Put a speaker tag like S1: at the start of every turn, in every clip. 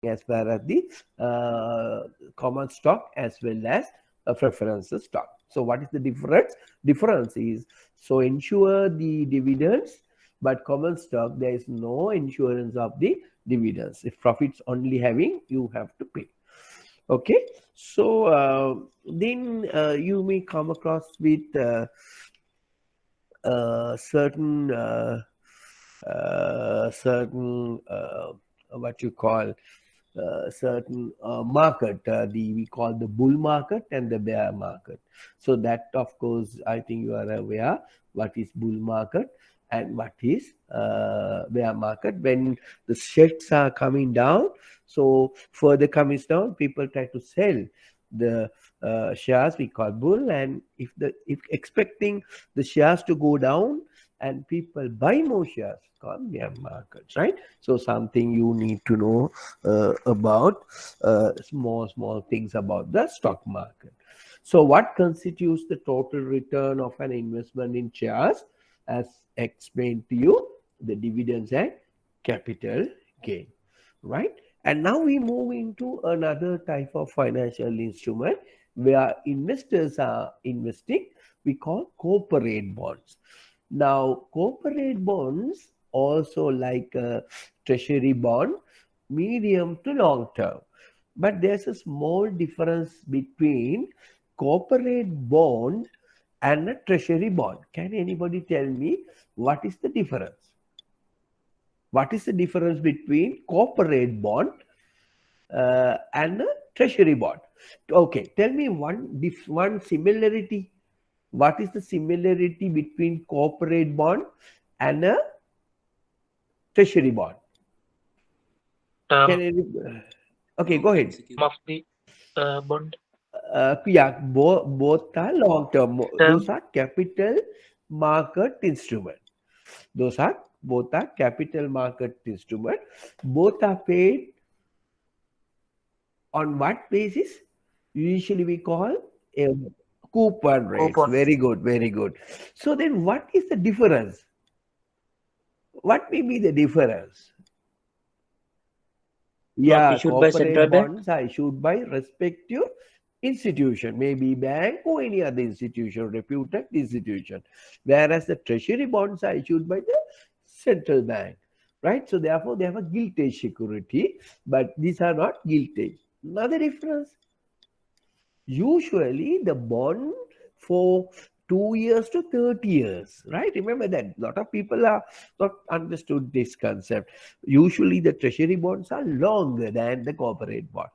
S1: as far as the common stock as well as a preference stock. So what is the difference? Difference is, so ensure the dividends, but common stock there is no insurance of the dividends. If profits only having, you have to pay. Okay, so then you may come across with certain what you call certain market, the we call the bull market and the bear market. So that, of course, I think you are aware what is bull market and what is bear market. When the shares are coming down, so further comes down, people try to sell the shares we call bull, and if expecting the shares to go down and people buy more shares called bear markets, right? So something you need to know about small things about the stock market. So what constitutes the total return of an investment in shares? As explained to you, the dividends and capital gain, right? And now we move into another type of financial instrument where investors are investing. We call corporate bonds. Now, corporate bonds also like a treasury bond, medium to long term. But there's a small difference between corporate bond and a treasury bond. Can anybody tell me what is the difference? What is the difference between corporate bond and a treasury bond? Okay, tell me one similarity. What is the similarity between corporate bond and a treasury bond? Can
S2: Term
S1: any, okay, go ahead.
S2: of the bond.
S1: Yeah, both are long term. Those
S2: Term
S1: are capital market instrument. Those are both are capital market instrument. Both are paid on what basis? Usually we call a coupon rates.
S2: coupon
S1: Very good, very good. So then what is the difference? What may be the difference?
S2: not
S1: Yeah,
S2: issued by
S1: corporate
S2: central bank.
S1: bonds are issued by respective institution, maybe bank or any other institution, reputed institution. Whereas the treasury bonds are issued by the central bank, right? So therefore they have a gilt-edge security, but these are not gilt-edge. Another difference, usually the bond for 2 years to 30 years, right? Remember that a lot of people are not understood this concept. Usually the treasury bonds are longer than the corporate bond,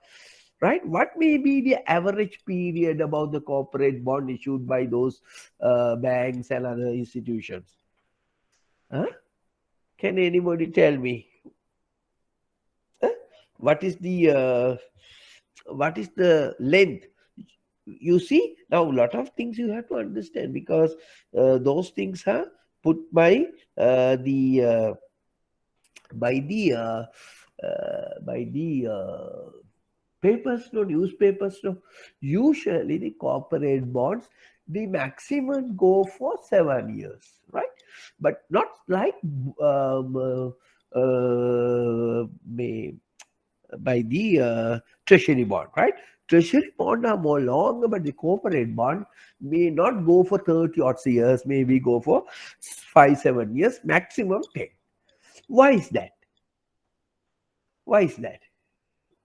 S1: right? What may be the average period about the corporate bond issued by those banks and other institutions? Huh? Can anybody tell me? Huh? What is the length? You see, now a lot of things you have to understand, because those things are put the by the papers, no newspapers, no. Usually the corporate bonds, the maximum go for 7 years, right? But not like may by the treasury bond, right? Treasury bond are more longer, but the corporate bond may not go for 30 odd years, maybe go for 5, 7 years, maximum 10. Why is that? Why is that?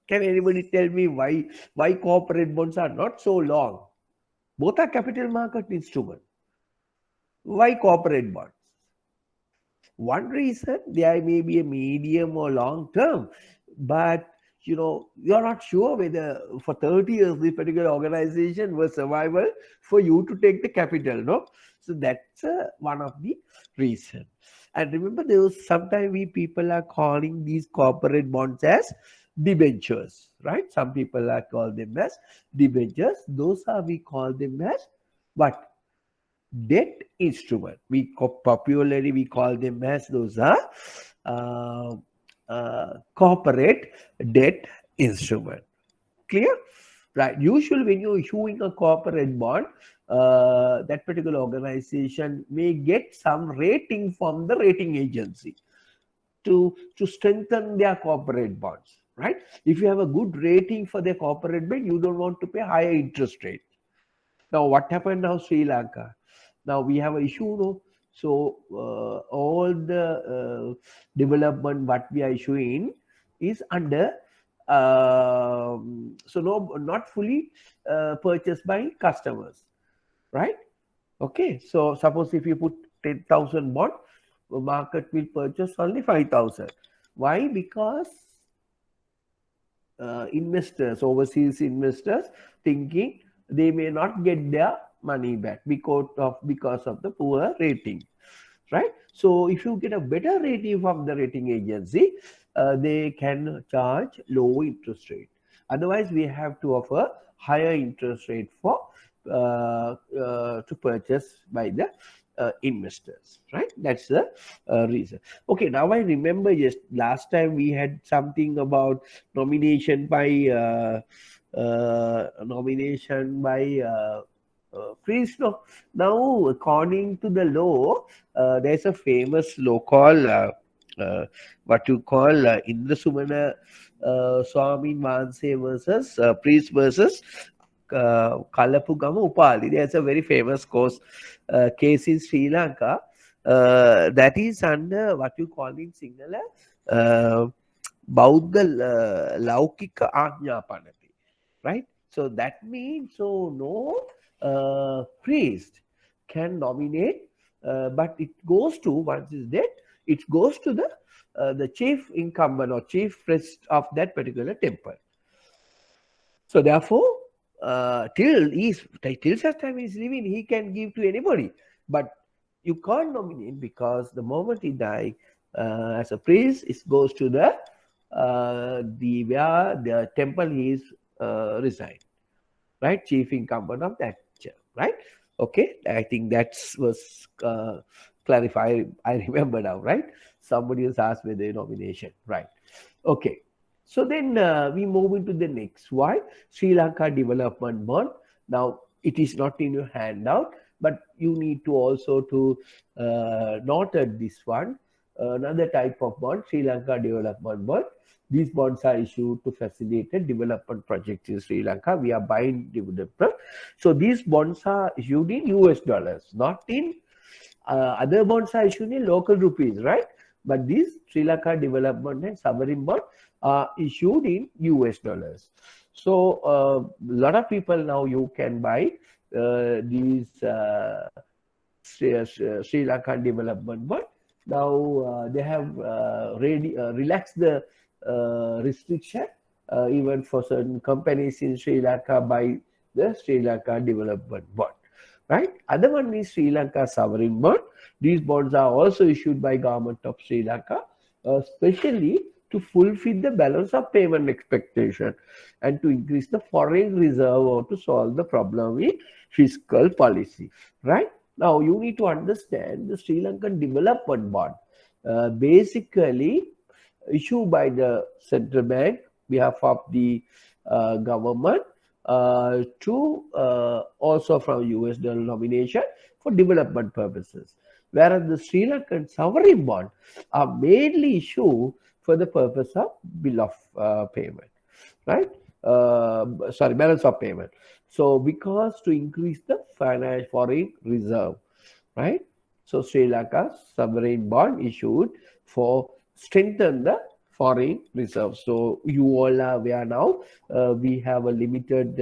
S1: Can anybody tell me why corporate bonds are not so long? Both are capital market instrument. Why corporate bonds? One reason, there may be a medium or long term, but you're not sure whether for 30 years this particular organization was survival for you to take the capital, no? So that's one of the reason. And remember, there was sometimes we people are calling these corporate bonds as debentures, right? Some people are call them as debentures. Those are, we call them as what? Debt instrument. Popularly we call them as those are uh, corporate debt instrument. Clear? Right. Usually when you're issuing a corporate bond, that particular organization may get some rating from the rating agency to strengthen their corporate bonds, right? If you have a good rating for the corporate bank, you don't want to pay higher interest rate. Now, what happened now, Sri Lanka? Now we have an issue, no? So all the development what we are issuing is under so no, not fully purchased by customers, right? Okay, so suppose if you put 10,000 bond, the market will purchase only 5,000. Why? Because investors, overseas investors, thinking they may not get their money back because of the poor rating, right? So if you get a better rating from the rating agency, they can charge low interest rate. Otherwise, we have to offer higher interest rate for to purchase by the investors, right? That's the reason. Okay, now I remember just last time we had something about nomination by priest. No, now according to the law, there's a famous law called what you call Indra Sumana Swamin Vanse versus priest versus Kalapugama Upali. There's a very famous case in Sri Lanka that is under what you call in Sinhala Bauddha Laukika Ajnapanati, right? So that means so no priest can nominate, but it goes to once it's dead, it goes to the chief incumbent or chief priest of that particular temple. So therefore, till such time he's living, he can give to anybody. But you can't nominate because the moment he die as a priest, it goes to the where the temple he is resigned, right? Chief incumbent of that church, right? Okay, I think that was clarified. I remember now, right? Somebody has asked me the nomination, right? Okay. So then we move into the next. Why? Sri Lanka Development Bond. Now it is not in your handout, but you need to also to note at this one. Another type of bond, Sri Lanka Development Bond. These bonds are issued to facilitate development projects in Sri Lanka. We are buying development. So these bonds are issued in US dollars, not in other bonds are issued in local rupees, right? But these Sri Lanka development and sovereign bond are issued in US dollars. So a lot of people now you can buy these Sri Lankan development bond. Now they have relaxed the restriction even for certain companies in Sri Lanka by the Sri Lanka development bond. Right? Other one is Sri Lanka sovereign bond. These bonds are also issued by government of Sri Lanka, especially to fulfill the balance of payment expectation and to increase the foreign reserve or to solve the problem in fiscal policy. Right? Now you need to understand the Sri Lankan development bond. Basically issued by the central bank behalf of the government to also from US denomination for development purposes. Whereas the Sri Lankan sovereign bond are mainly issued for the purpose of bill of payment, right? Sorry, balance of payment. So because to increase the foreign reserve, right? So Sri Lanka sovereign bond issued for strengthen the foreign reserve. So you all are aware now. We have a limited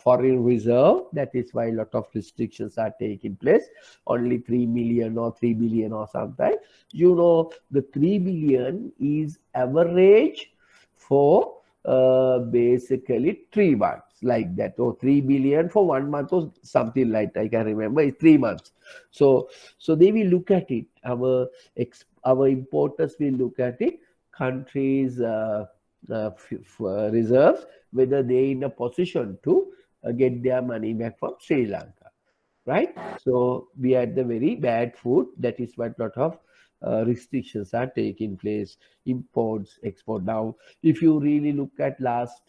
S1: foreign reserve. That is why a lot of restrictions are taking place. Only 3 million or 3 billion or something. You know, the 3 billion is average for basically 3 months like that, or 3 billion for 1 month or something like that. I can remember it's 3 months. So they will look at it. Our importers will look at it. Countries reserves, whether they in a position to get their money back from Sri Lanka, right? So we had the very bad food. That is what lot of restrictions are taking place. Imports, export. Now, if you really look at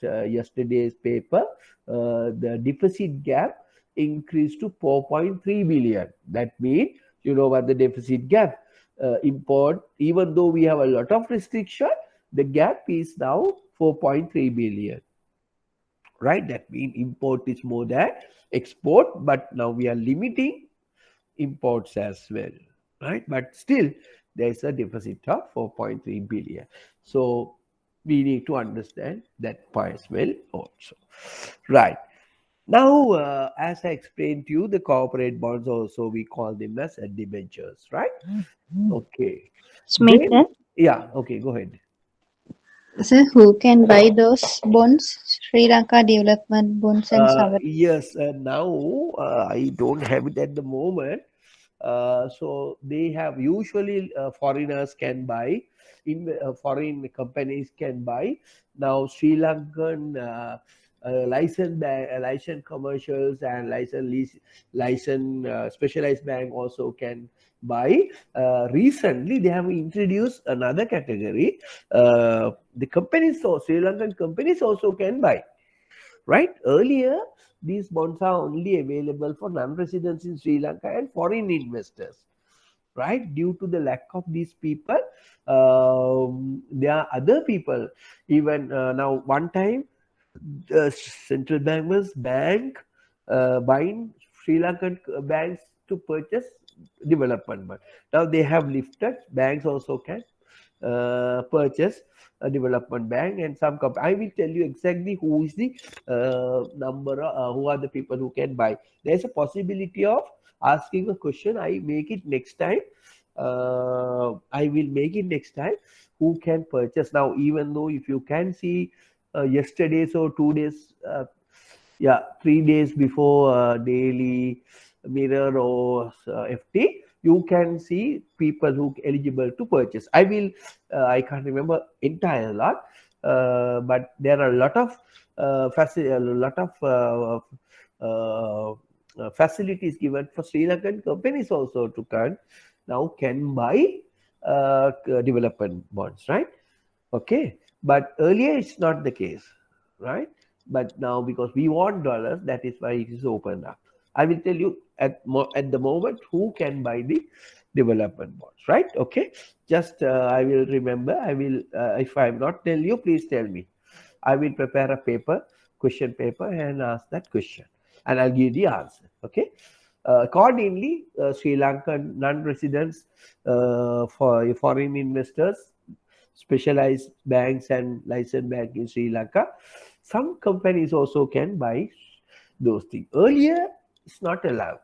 S1: yesterday's paper, the deficit gap increased to 4.3 billion. That means you know what the deficit gap import. Even though we have a lot of restriction, The gap is now 4.3 billion, right? That means import is more than export, but now we are limiting imports as well, right? But still, there's a deficit of 4.3 billion. So we need to understand that part as well also, right? Now, as I explained to you, the corporate bonds also we call them as debentures, right? Okay.
S3: Smita,
S1: Then, yeah, okay, go ahead.
S3: so who can buy those bonds? Sri Lanka Development Bonds and Sovereign.
S1: Yes, now I don't have it at the moment. So they have usually foreigners can buy, in foreign companies can buy. Now Sri Lankan licensed commercials and licensed specialized bank also can buy. Recently, they have introduced another category. The companies, so Sri Lankan companies also can buy, right? Earlier, these bonds are only available for non-residents in Sri Lanka and foreign investors, right? Due to the lack of these people, there are other people. Even now, one time, the central bank was buying Sri Lankan banks to purchase development bond. Now they have lifted. Banks also can purchase a development bank and some company. I will tell you exactly who is the who are the people who can buy. There is a possibility of asking a question. I make it next time. I will make it next time. Who can purchase now? Even though if you can see yesterday's or 2 days, yeah, 3 days before daily mirror or FT, you can see people who eligible to purchase. I can't remember entire lot, but there are a lot of facilities given for Sri Lankan companies also to can buy development bonds, right? Okay, but earlier it's not the case, right? But now because we want dollars, that is why it is opened up. I will tell you at the moment who can buy the development bonds, right? Okay, just I will remember. I will if I am not tell you, please tell me. I will prepare a paper, question paper, and ask that question, and I'll give the answer. Okay. Accordingly, Sri Lankan non-residents for foreign investors, specialized banks and licensed bank in Sri Lanka, some companies also can buy those things. Earlier, it's not allowed.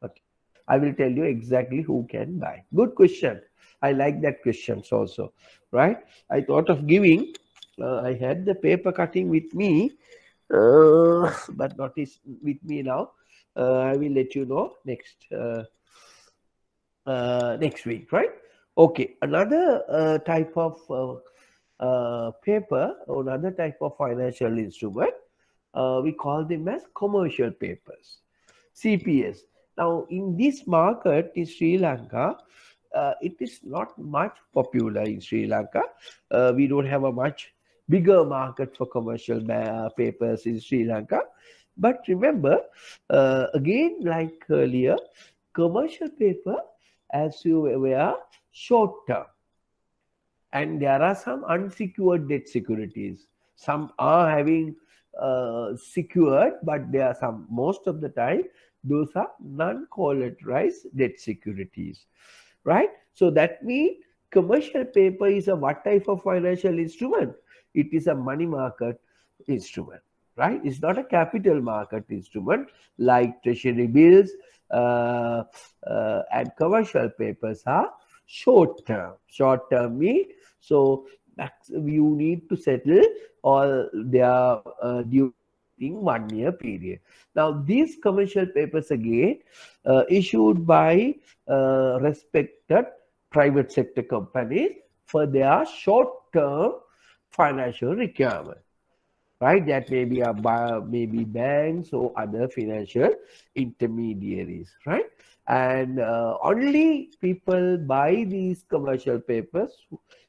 S1: Okay. I will tell you exactly who can buy. Good question. I like that questions also, right? I thought of giving. I had the paper cutting with me, but not is with me now. I will let you know next week, right? Okay, another type of paper or another type of financial instrument, we call them as commercial papers, CPS. Now, in this market in Sri Lanka, it is not much popular in Sri Lanka. We don't have a much bigger market for commercial papers in Sri Lanka. But remember, again, like earlier, commercial paper, as you were aware, short term, and there are some unsecured debt securities. Some are having secured, but there are some, most of the time those are non-collateralized debt securities, right? So that means commercial paper is a what type of financial instrument? It is a money market instrument, right? It's not a capital market instrument like treasury bills, uh, and commercial papers are short term. Short term means, so you need to settle all their dues within 1 year period. Now these commercial papers again issued by respected private sector companies for their short term financial requirement, right? That may be maybe banks or other financial intermediaries, right? And only people buy these commercial papers,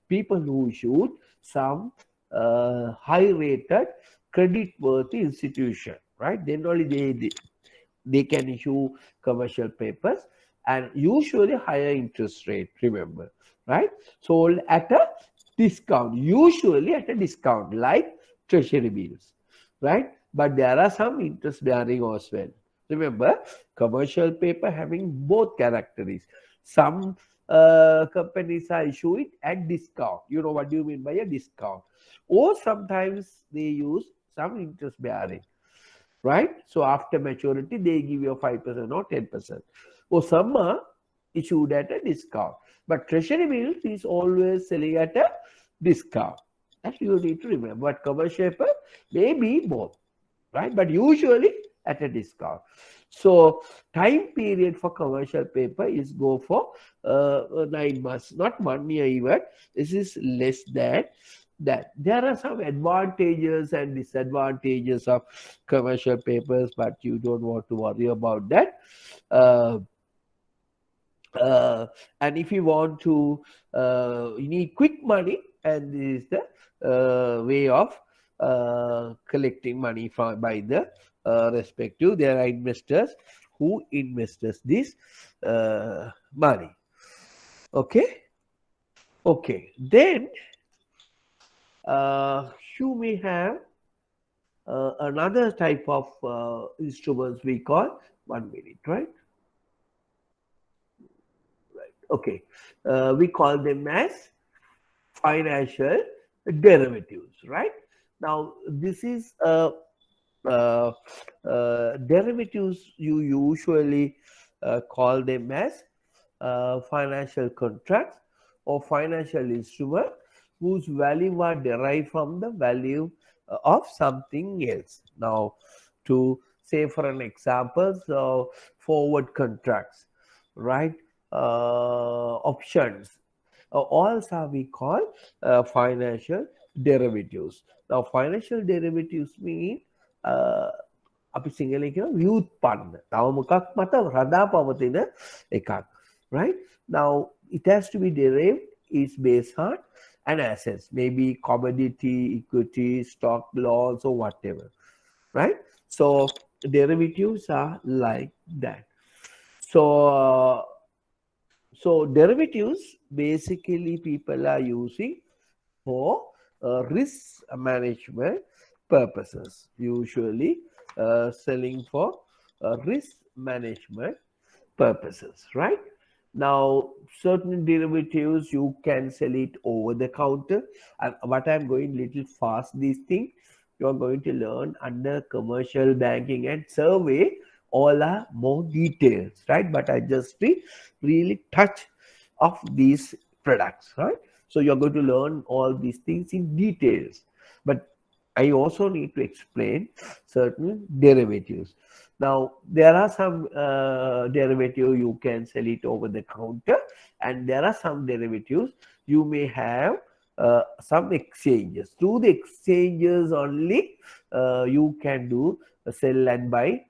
S1: people who issued some high rated credit worthy institution, right? Then only they can issue commercial papers, and usually higher interest rate, remember, right? Sold at a discount, usually at a discount, like treasury bills, right? But there are some interest bearing as well. Remember, commercial paper having both characteristics. Some companies are issuing at discount. You know what do you mean by a discount? Or sometimes they use some interest bearing, right? So after maturity, they give you a 5% or 10%. Or some are issued at a discount. But treasury bills is always selling at a discount. That you need to remember. But commercial paper may be both, right? But usually at a discount. So time period for commercial paper is go for 9 months, not 1 year even. This is less than that. There are some advantages and disadvantages of commercial papers, but you don't want to worry about that. Uh, and if you want to, you need quick money, and this is the way of collecting money from by the respective. There are investors who invest this money. Okay, okay. Then you may have another type of instruments we call 1 minute, right? Okay, we call them as financial derivatives, right? Now, this is uh, derivatives. You usually call them as financial contracts or financial instrument whose value are derived from the value of something else. Now, to say for an example, so forward contracts, right? Options, all are we call financial derivatives. Now, financial derivatives mean අපි සිංහලෙන් කියන ව්‍යුත්පන්න. තව මොකක් මත රඳා පවතින එකක්. Right? Now, it has to be derived is based on an assets, maybe commodity, equity, stock, loans, or whatever. Right? So, derivatives are like that. So, so derivatives basically people are using for risk management purposes, usually selling for risk management purposes, right? Now, certain derivatives you can sell it over the counter. And what I'm going little fast, these things you are going to learn under commercial banking and survey. All are more details, right? But I just really touch of these products, right? So you're going to learn all these things in details. But I also need to explain certain derivatives. Now, there are some derivative you can sell it over the counter, and there are some derivatives you may have some exchanges. Through the exchanges only, you can do sell and buy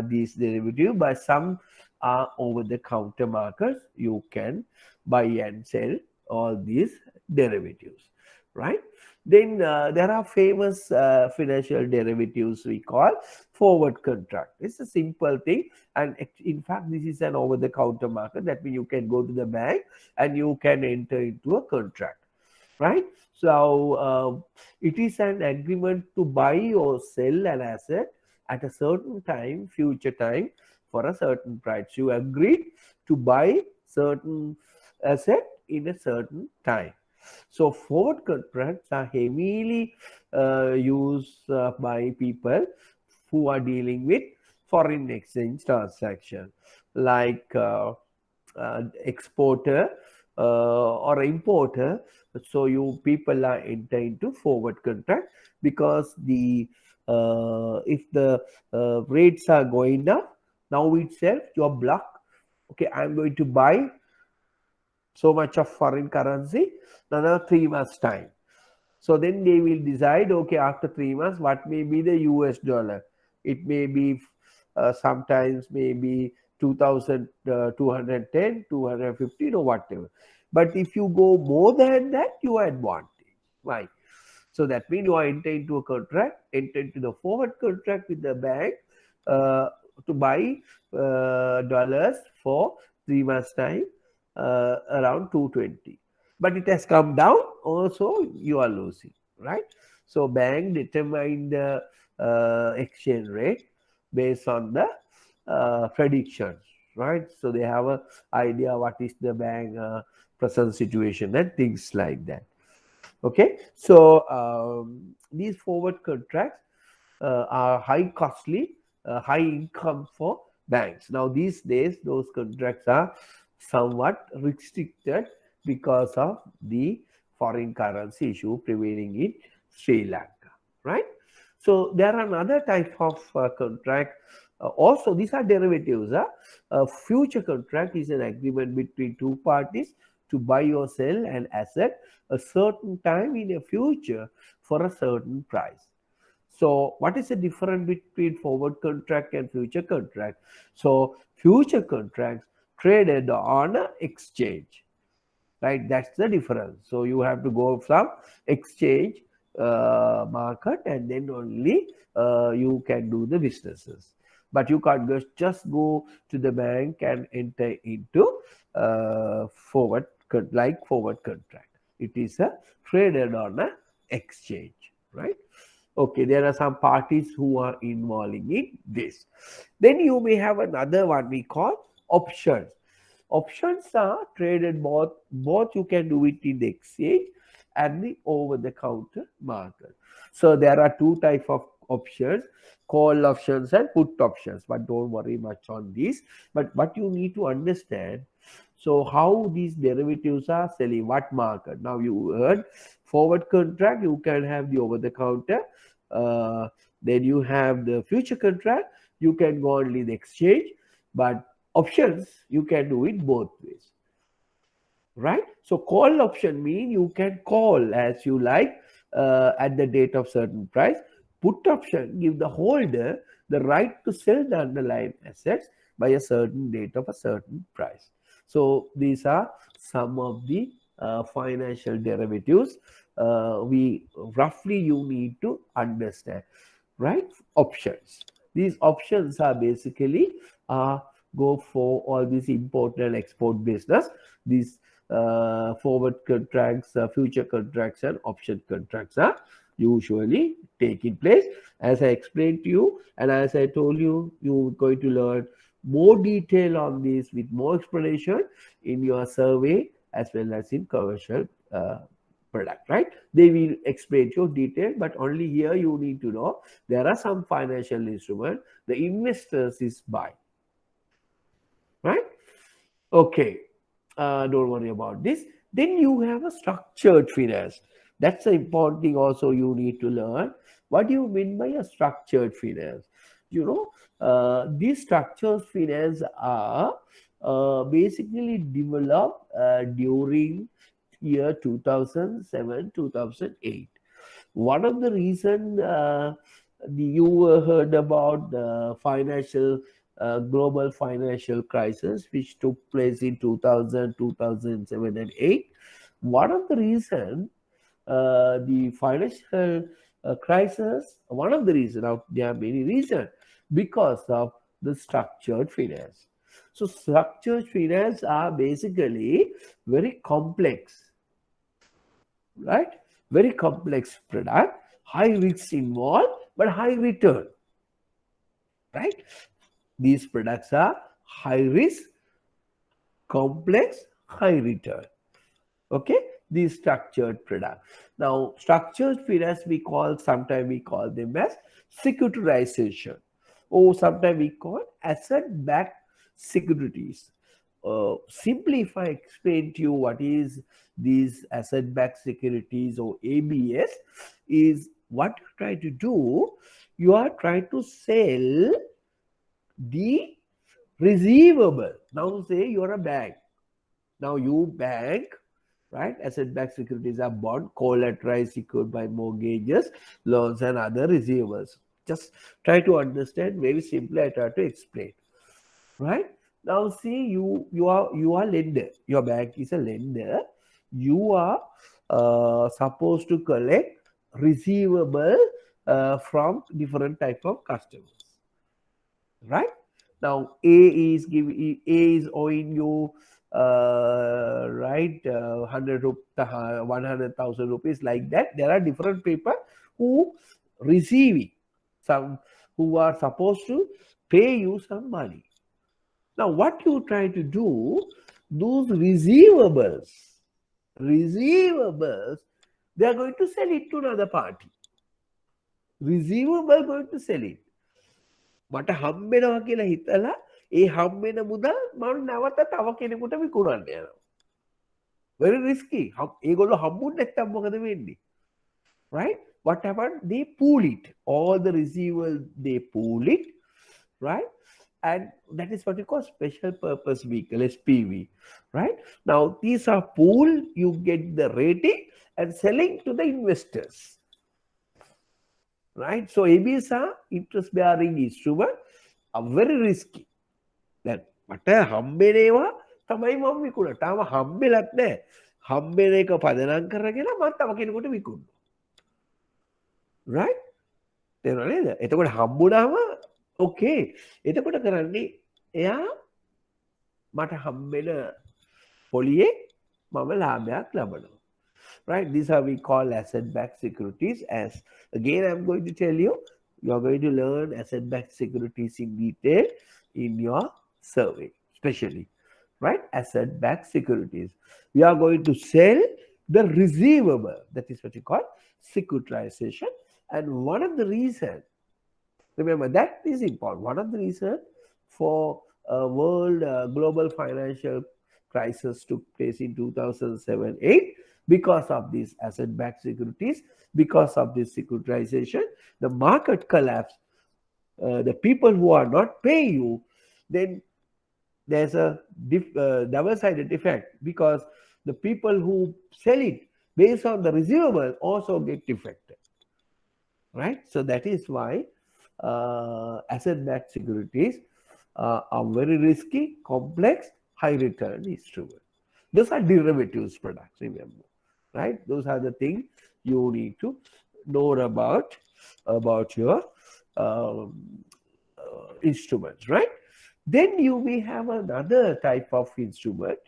S1: these derivatives. But some are over the counter markets. You can buy and sell all these derivatives, right? Then there are famous financial derivatives we call forward contract. It's a simple thing, and in fact, this is an over-the-counter market. That means you can go to the bank and you can enter into a contract, right? So it is an agreement to buy or sell an asset at a certain time, future time, for a certain price. You agreed to buy certain asset in a certain time. So forward contracts are heavily used by people who are dealing with foreign exchange transaction, like exporter or importer. So you people are entering into forward contract because the if the rates are going up, now itself you are blocked. Okay, I'm going to buy so much of foreign currency another 3 months time. So then they will decide, okay, after 3 months, what may be the US dollar? It may be sometimes maybe 2,210, 215 or whatever. But if you go more than that, you are advantage. Why? So that means you are entering into a contract, enter into the forward contract with the bank to buy dollars for 3 months time around 220. but it has come down, also you are losing, right? So bank determine the exchange rate based on the predictions, right? So they have a idea what is the bank present situation and things like that. Okay, so these forward contracts are high costly, high income for banks. Now these days, those contracts are somewhat restricted because of the foreign currency issue prevailing in Sri Lanka, right? So there are another type of contract. Also, these are derivatives. A future contract is an agreement between two parties to buy or sell an asset a certain time in the future for a certain price. So what is the difference between forward contract and future contract? So future contracts traded on an exchange, right? That's the difference. So you have to go from exchange market, and then only you can do the businesses. But you can't just go to the bank and enter into forward contract. It is a traded on an exchange, right? Okay, there are some parties who are involved in this. Then you may have another one we call options. Options are traded both you can do it in the exchange and the over the counter market. So there are two type of options, call options and put options, but don't worry much on these. But what you need to understand, so how these derivatives are selling, what market? Now you heard forward contract, you can have the over the counter, uh, then you have the future contract, you can go only the exchange, but options you can do it both ways, right? So call option mean you can call as you like at the date of certain price. Put option give the holder the right to sell the underlying assets by a certain date of a certain price. So these are some of the financial derivatives we roughly you need to understand, right? Options. These options are basically go for all these import and export business. These forward contracts, future contracts, and option contracts are usually taking place. As I explained to you, and as I told you, you're going to learn more detail on this with more explanation in your survey as well as in commercial product, right? They will explain to you detail, but only here you need to know there are some financial instruments the investors is buy, right? Okay, don't worry about this. Then you have a structured finance. That's the important thing also you need to learn. What do you mean by a structured finance? You know, these structured finance are basically developed during year 2007 2008. One of the reason you heard about the financial global financial crisis which took place in 2000 2007 and 8. One of the reason the financial crisis, one of the reason, there are many reasons, because of the structured finance. So structured finance are basically very complex, right? Very complex product, high risk involved, but high return, right? These products are high risk, complex, high return. Okay, these structured products. Now, structured finance sometimes we call them as securitization, or sometimes we call asset-backed securities. Simply, if I explain to you what is these asset-backed securities or ABS, is what you try to do. You are trying to sell the receivable. Now, say you are a bank. Now, you bank, right? Asset-backed securities are bond collateralized secured by mortgages, loans, and other receivables. Just try to understand very simply. I try to explain, right? Now, see, you are lender. Your bank is a lender. You are supposed to collect receivable from different type of customers, right? Now A is owing you right, 100,000 rupees, like that. There are different people who receiving some, who are supposed to pay you some money. Now, what you try to do, those receivables, they are going to sell it to another party. Receivable going to sell it. මට හම්බෙනවා කියලා හිතලා ඒ හම්බෙන මුදල් මම නැවත තව කෙනෙකුට විකුණන්න යනවා. Very risky. ඒගොල්ලෝ හම්බුනේ නැත්තම් මොකද වෙන්නේ? Right? What happened? They pool it. All the receivables, they pool it. Right? And that is what you call special purpose vehicle, SPV. Right? Now, these are pooled. You get the rating and selling to the investors. Right? So ABS are interest bearing instrument, are very risky. Then මට හම්බෙනේවා තමයි මම විකුණන. තාම හම්බෙලත් නැහැ. හම්බෙන එක පදනම් කරගෙන මම තව කෙනෙකුට විකුණනවා. Right? තේරුණා නේද? එතකොට හම්බුනාම okay. එතකොට කරන්නේ එයා මට හම්බෙන පොලියේ මම ලාභයක් ලබනවා. Right? These are we call asset-backed securities. As again, I'm going to tell you, you're going to learn asset-backed securities in detail in your survey, especially, right? Asset-backed securities. We are going to sell the receivable. That is what you call securitization. And one of the reasons, remember that is important. One of the reasons for world global financial crisis took place in 2007-8. Because of these asset-backed securities, because of this securitization, the market collapsed. The people who are not paying you, then there's a double-sided effect, because the people who sell it based on the receivable also get affected. Right? So that is why asset-backed securities are very risky, complex, high-return instruments. Those are derivatives products, remember. Right? Those are the things you need to know about your instruments, right? Then you may have another type of instrument.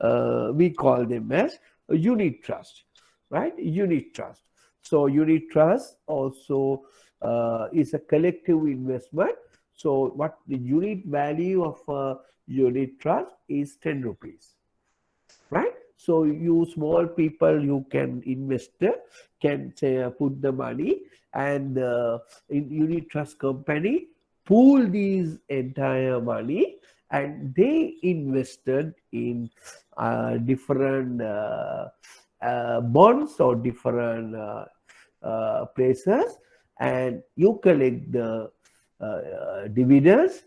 S1: We call them as a unit trust, right? Unit trust. So unit trust also is a collective investment. So what the unit value of a unit trust is 10 rupees, right? So you small people, you can investor can say put the money, and in unit trust company pool these entire money, and they invested in different bonds or different places, and you collect the dividends,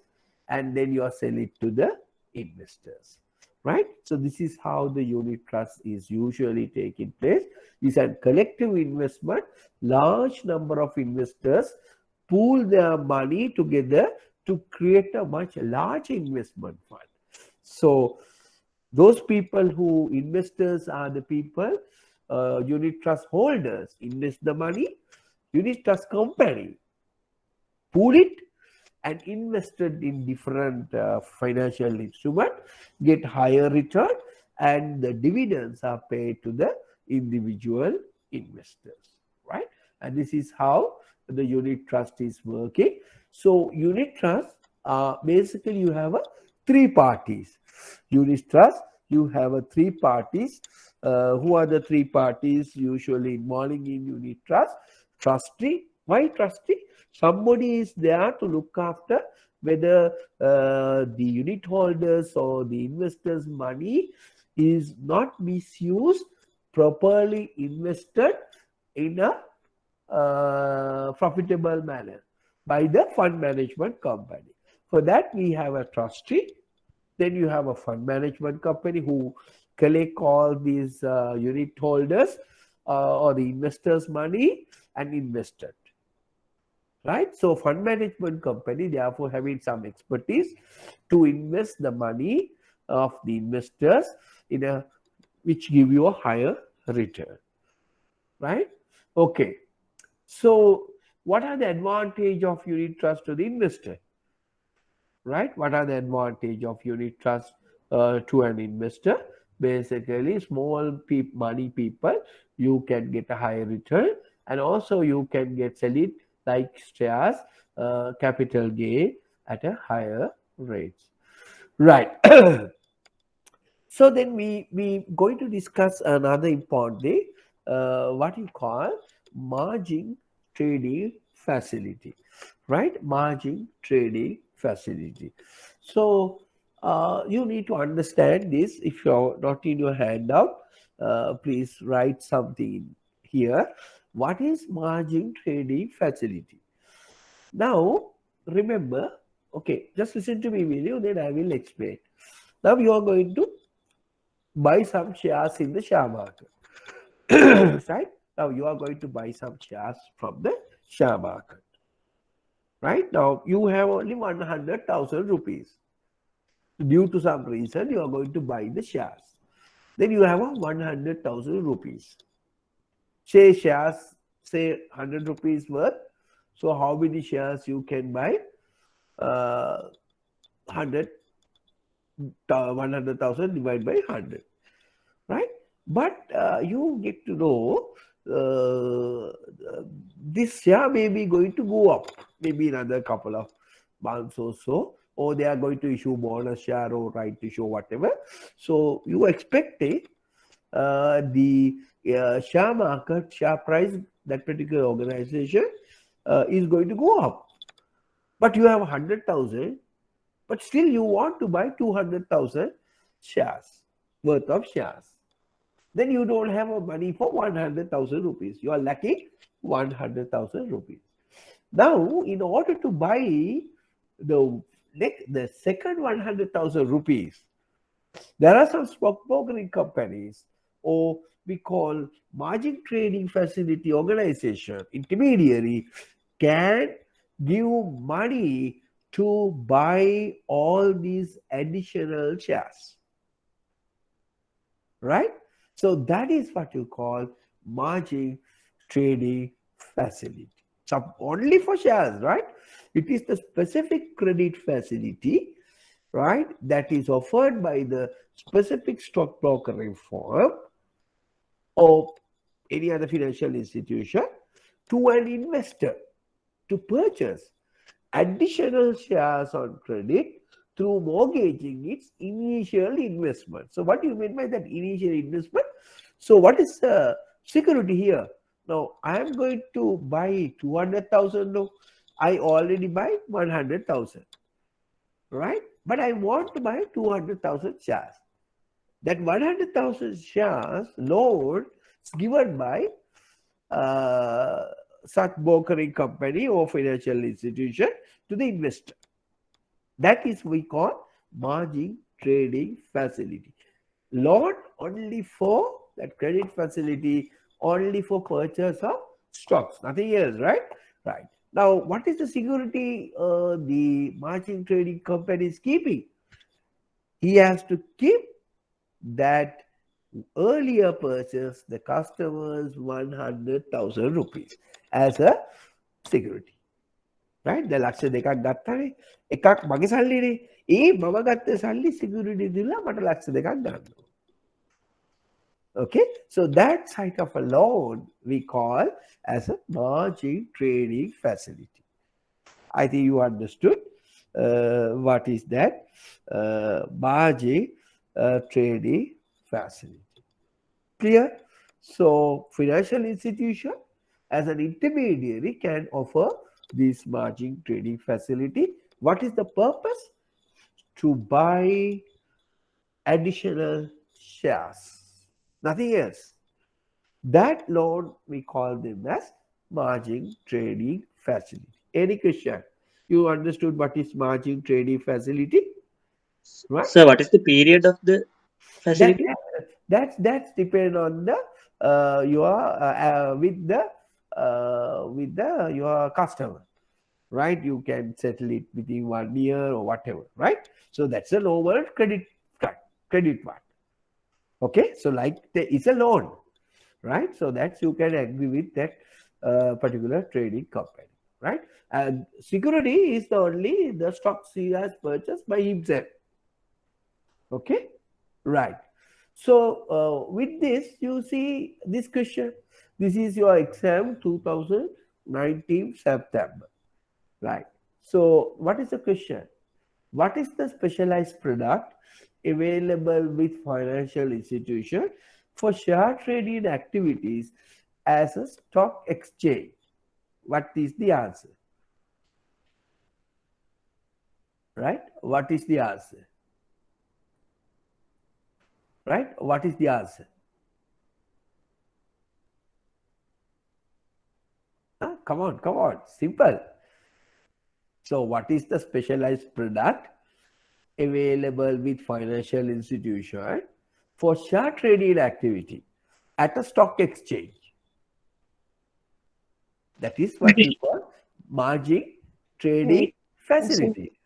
S1: and then you sell it to the investors. Right? So this is how the unit trust is usually taking place. It's a collective investment. Large number of investors pool their money together to create a much large investment fund. So those people who investors are the people, unit trust holders invest the money, unit trust company pool it and invested in different financial instruments, get higher return, and the dividends are paid to the individual investors, right? And this is how the unit trust is working. So unit trust, basically you have three parties. Unit trust, you have three parties. Who are the three parties usually involving in unit trust? Trustee. Why trustee? Somebody is there to look after whether the unit holders or the investors' money is not misused, properly invested in a profitable manner by the fund management company. For that, we have a trustee. Then you have a fund management company who collect all these unit holders or the investors' money and invest it. Right? So fund management company, therefore having some expertise to invest the money of the investors in a which give you a higher return. Right? Okay. So what are the advantage of unit trust to the investor? Right? What are the advantage of unit trust to an investor. Basically, small money people, you can get a higher return, and also you can get sell it like shares, capital gain at a higher rate. Right. So then we going to discuss another important thing, what you call margin trading facility, right? Margin trading facility. So you need to understand this. If you're not in your handout, please write something here. What is margin trading facility? Now remember, okay, just listen to me, will you? Then I will explain. Now you are going to buy some shares in the share market. Right? Now you are going to buy some shares from the share market. Right? Now you have only 100,000 rupees. Due to some reason, you are going to buy the shares. Then you have a 100,000 rupees. Say shares, say 100 rupees worth. So how many shares you can buy? 100, 100,000 divided by 100. Right? But you get to know this share may be going to go up, maybe another couple of months or so, or they are going to issue bonus share or right issue, whatever. So you expect the share market, share price, that particular organization is going to go up. But you have 100,000, but still you want to buy 200,000 shares worth of shares. Then you don't have money for 100,000 rupees. You are lacking 100,000 rupees. Now, in order to buy the second 100,000 rupees, there are some stock brokering companies, or we call margin trading facility organization, intermediary, can give money to buy all these additional shares. Right? So that is what you call margin trading facility. So only for shares, right? It is the specific credit facility, right, that is offered by the specific stock brokering firm or any other financial institution to an investor to purchase additional shares on credit through mortgaging its initial investment. So what do you mean by that initial investment? So what is the security here? Now I am going to buy 200,000. No, I already buy 100,000, right? But I want to buy 200,000 shares. That 100,000 shares loan is given by such brokering company or financial institution to the investor. That is we call margin trading facility. Loan only for that credit facility, only for purchase of stocks, nothing else, right? Right. Now, what is the security the margin trading company is keeping? He has to keep that earlier purchase the customer's 100,000 rupees as a security. Right? The ලක්ෂ දෙකක් ගත්තනේ එකක් මගේ සල්ලිනේ ඒ මම ගත්ත සල්ලි security දීලා මට ලක්ෂ දෙකක් ගන්නවා. Okay, so that type of a loan we call as a margin trading facility. I think you understood what is that margin trading facility. Clear? So financial institution as an intermediary can offer this margin trading facility. What is the purpose? To buy additional shares. Nothing else. That loan we call them as margin trading facility. Any question? You understood what is margin trading facility? Right?
S2: So, what is the period of the facility?
S1: That's depend on the your with the your customer, right? You can settle it within 1 year or whatever, right? So that's a normal credit part. Okay, so like it's a loan, right? So that's you can agree with that particular trading company, right? And security is the only the stocks he has purchased by himself. Okay, right. So with this, you see this question. This is your exam 2019 September, right? So what is the question? What is the specialized product available with financial institution for share trading activities as a stock exchange? What is the answer? Right? What is the answer? Right? What is the answer? Come on, come on. Simple. So, what is the specialized product available with financial institution for share trading activity at a stock exchange? That is what we call margin trading facility.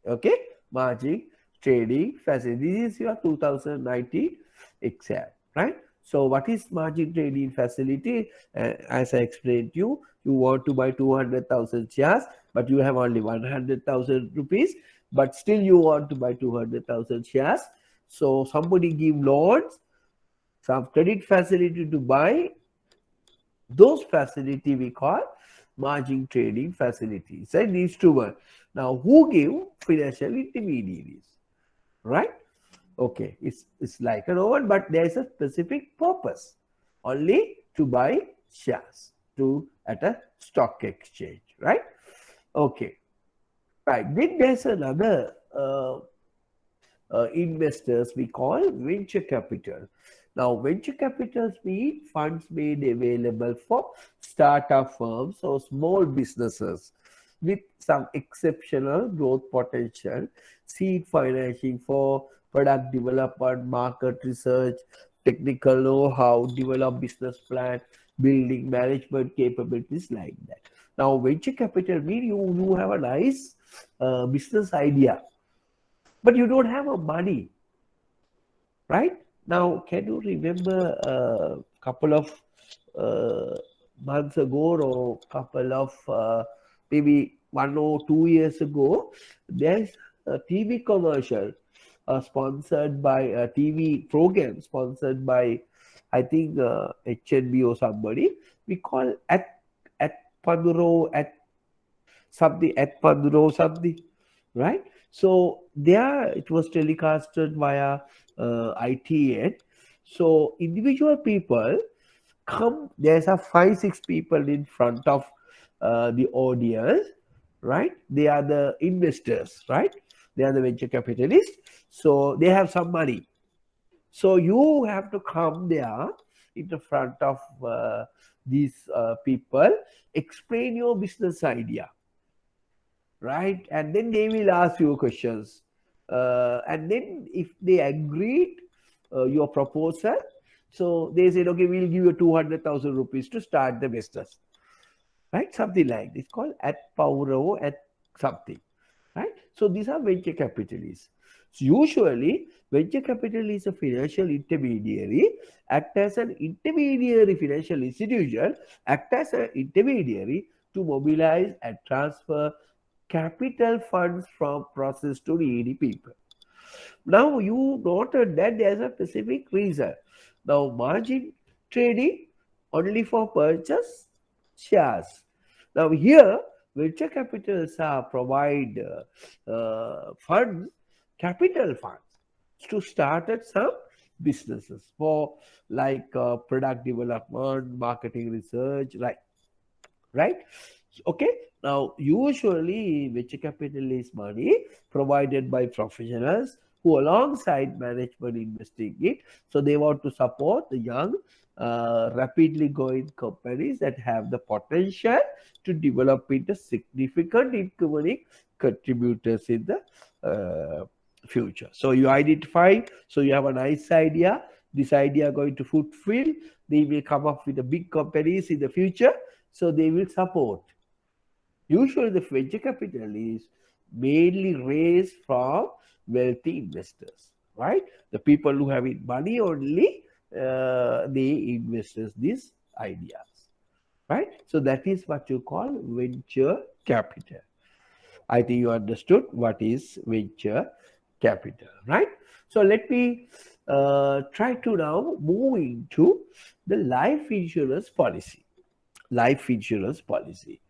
S1: Okay, margin trading facility. This is your 2019 exam, right? So what is margin trading facility? As I explained to you, you want to buy 200,000 shares, but you have only 100,000 rupees, but still you want to buy 200,000 shares. So somebody give loans, some credit facility to buy. Those facility we call margin trading facilities. And these two words. Now, who give financial intermediaries? Right? Okay, it's like an oven, but there is a specific purpose. Only to buy shares to at a stock exchange, right? Okay, right. Then there's another investors we call venture capital. Now, venture capitals mean funds made available for startup firms or small businesses with some exceptional growth potential, seed financing for product development, market research, technical know-how, develop business plan, building management capabilities like that. Now, venture capital mean you have a nice business idea, but you don't have a money, right? Now, can you remember a couple of uh, months ago or couple of maybe 1 or 2 years ago, there's a TV commercial sponsored by a TV program sponsored by, I think, HNB or somebody. We call at Paduro at something at Paduro something, right? So there it was telecasted via ITN. So individual people come. There's a 5 6 people in front of the audience, right? They are the investors, right? They are the venture capitalists. So they have some money. So you have to come there in the front of these people, explain your business idea, right? And then they will ask you questions. And then if they agreed your proposal, so they said, okay, we'll give you 200,000 rupees to start the business, right? Something like this called at Pauro at something, right? So these are venture capitalists. So usually, venture capital is a financial intermediary, act as an intermediary financial institution, act as an intermediary to mobilize and transfer capital funds from process to needy people. Now you noted that there's a specific reason. Now margin trading only for purchase shares. Now here venture capitals provide funds, capital funds to start at some businesses for like product development, marketing research, right? Okay. Now, usually venture capital is money provided by professionals who, alongside management, investing it. So they want to support the young, rapidly growing companies that have the potential to develop into significant economic contributors in the future. So you identify. So you have a nice idea. This idea going to fulfill. They will come up with the big companies in the future. So they will support. Usually, the venture capital is mainly raised from wealthy investors, right? The people who have money only, they invest these ideas, right? So that is what you call venture capital. I think you understood what is venture capital, right? So let me try to now move into the life insurance policy. Life insurance policy.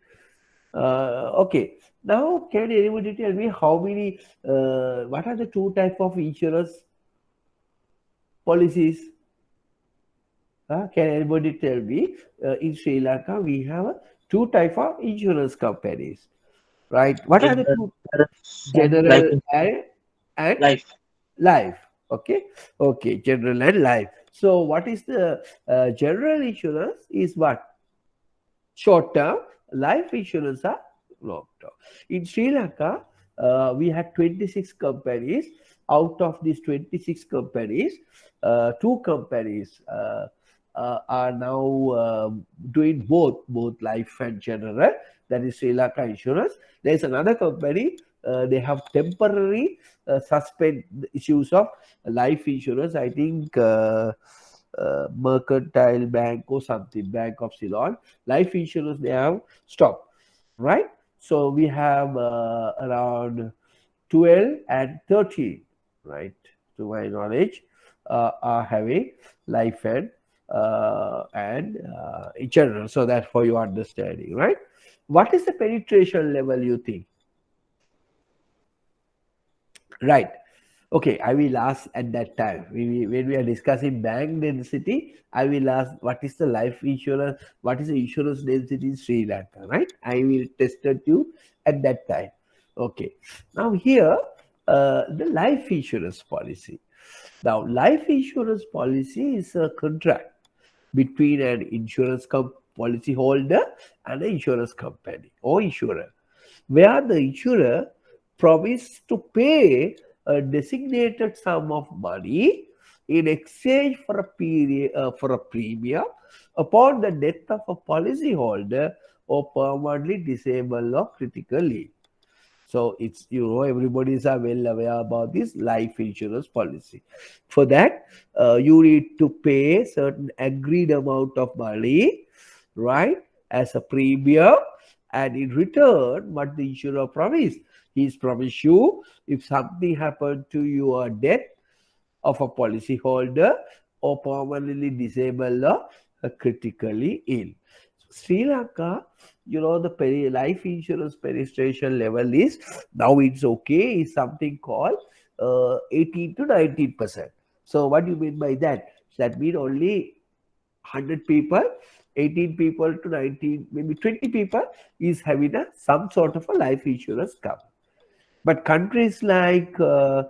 S1: Okay. Now, can anybody tell me how many? What are the two type of insurance policies? Can anybody tell me? In Sri Lanka, we have two type of insurance companies, right? What are the
S2: General
S1: two?
S2: insurance and life
S1: General
S2: insurance.
S1: and
S2: Life.
S1: life. Okay, okay, general and life. So, what is the general insurance? Is what? Short term. Life insurance are long term. In Sri Lanka, we had 26 companies. Out of these 26 companies, two companies are now doing both life and general. That is Sri Lanka Insurance. There is another company. They have temporary suspend issues of life insurance. I think Mercantile Bank or something, Bank of Ceylon. Life insurance they have stopped, right? So we have around 12 and 13, right? To my knowledge, are having life and in general. So that's for your understanding, right? What is the penetration level you think? Right. Okay, I will ask at that time. When we are discussing bank density, I will ask what is the life insurance, what is the insurance density in Sri Lanka, right? I will test it you at that time. Okay. Now here, the life insurance policy. Now, life insurance policy is a contract between an insurance policy holder and an insurance company or insurer, where the insurer promised to pay a designated sum of money in exchange for a period for a premium upon the death of a policyholder or permanently disabled or critically. So it's everybody is well aware about this life insurance policy. For that, you need to pay certain agreed amount of money, right, as a premium, and in return, what the insurer promised, he's promised you if something happened to your death of a policyholder or permanently disabled or critically ill. Sri Lanka, the life insurance penetration level is now it's okay, is something called 18 to 19%. So, what do you mean by that? That means only 100 people, 18 people to 19, maybe 20 people is having some sort of a life insurance cover. But countries like Korea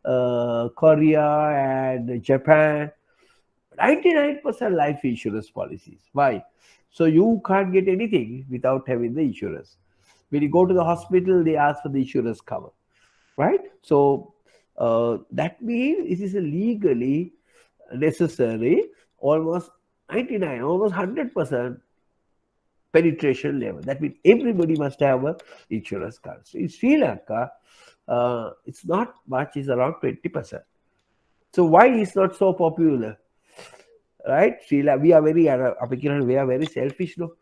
S1: and Japan, 99% life insurance policies. Why? So you can't get anything without having the insurance. When you go to the hospital, they ask for the insurance cover, right? So that means it is a legally necessary, almost 99, almost 100% penetration level. That means everybody must have a insurance card. So in Sri Lanka, it's not much, it's around 20%. So why is not so popular? Right? Sri Lanka, we are very selfish. No?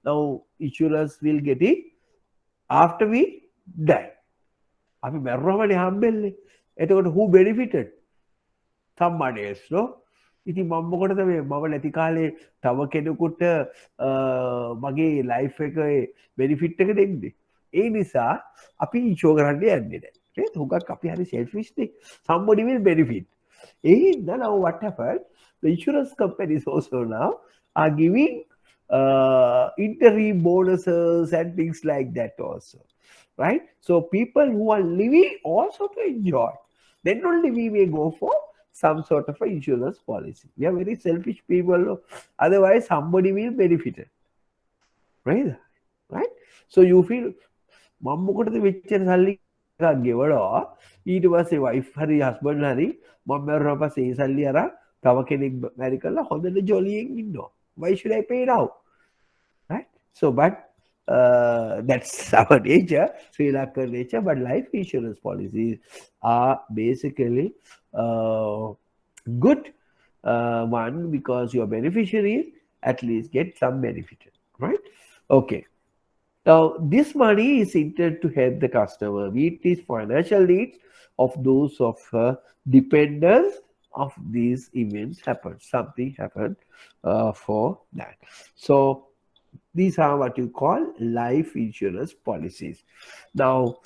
S1: Now insurance will get it after we die. අපි මැරුණාමනේ හම්බෙන්නේ. එතකොට who benefited? Somebody else, no? ඉතින් මම මොකටද මේ මම නැති කාලේ තව කෙනෙකුට මගේ ලයිෆ් එකේ බෙනිෆිට් එක දෙන්නේ. ඒ නිසා අපි ඉන්ෂුර් කරන්න යන්නේ නැහැ. නේද? හුඟක් අපි හරි selfish නේ. Somebody will benefit. Now what happened? The insurance companies also now are giving interim bonuses and things like that also, right? So people who are living also to enjoy. Then only we may go for some sort of a insurance policy. We are very selfish people. Otherwise, somebody will benefit, right? Right? So you feel, මම මොකටද වෙච්චර සල්ලි එකක් ගෙවනවා ඊට පස්සේ wife හරි husband හරි මම මැරුණා පස්සේ ඒ සල්ලි අරන් තව කෙනෙක් මැරි කරලා හොඳට ජොලියෙන් ඉන්නවා. Why should I pay now? Right? So, but that's our nature, Sri Lankan nature. But life insurance policies are basically good one because your beneficiaries at least get some benefit, right? Okay. Now, this money is intended to help the customer meet his financial needs of those of dependence of these events happen. Something happened for that. So these are what you call life insurance policies. Now,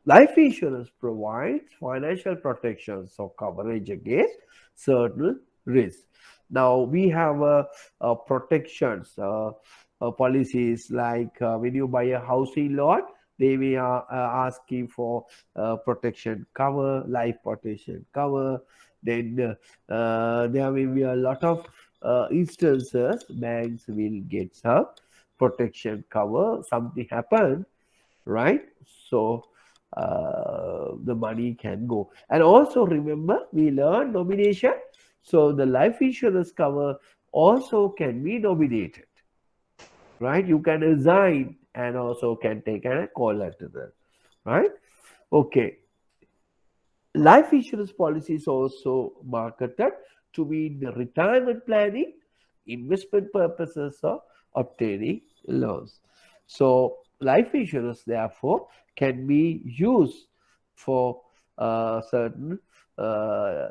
S1: life insurance provides financial protections or coverage against certain risks. Now, we have protections, policies like when you buy a housing loan, they may ask you for protection cover, life protection cover. Then there will be a lot of instances banks will get some protection cover. Something happened, right? So the money can go. And also remember, we learned nomination. So the life insurance cover also can be nominated, right? You can assign and also can take a collateral, right? Okay. Life insurance policy is also marketed to meet the retirement planning, investment purposes, or obtaining loans. So, life insurance, therefore, can be used for certain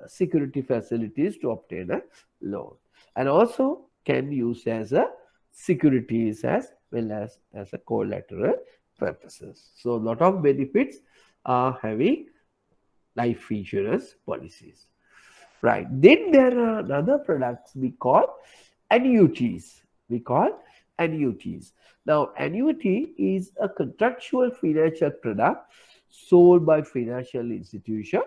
S1: security facilities to obtain a loan, and also can be used as a securities as well as a collateral purposes. So, a lot of benefits are having life insurance policies. Right. Then there are other products we call annuities. We call annuities. Now, annuity is a contractual financial product sold by financial institution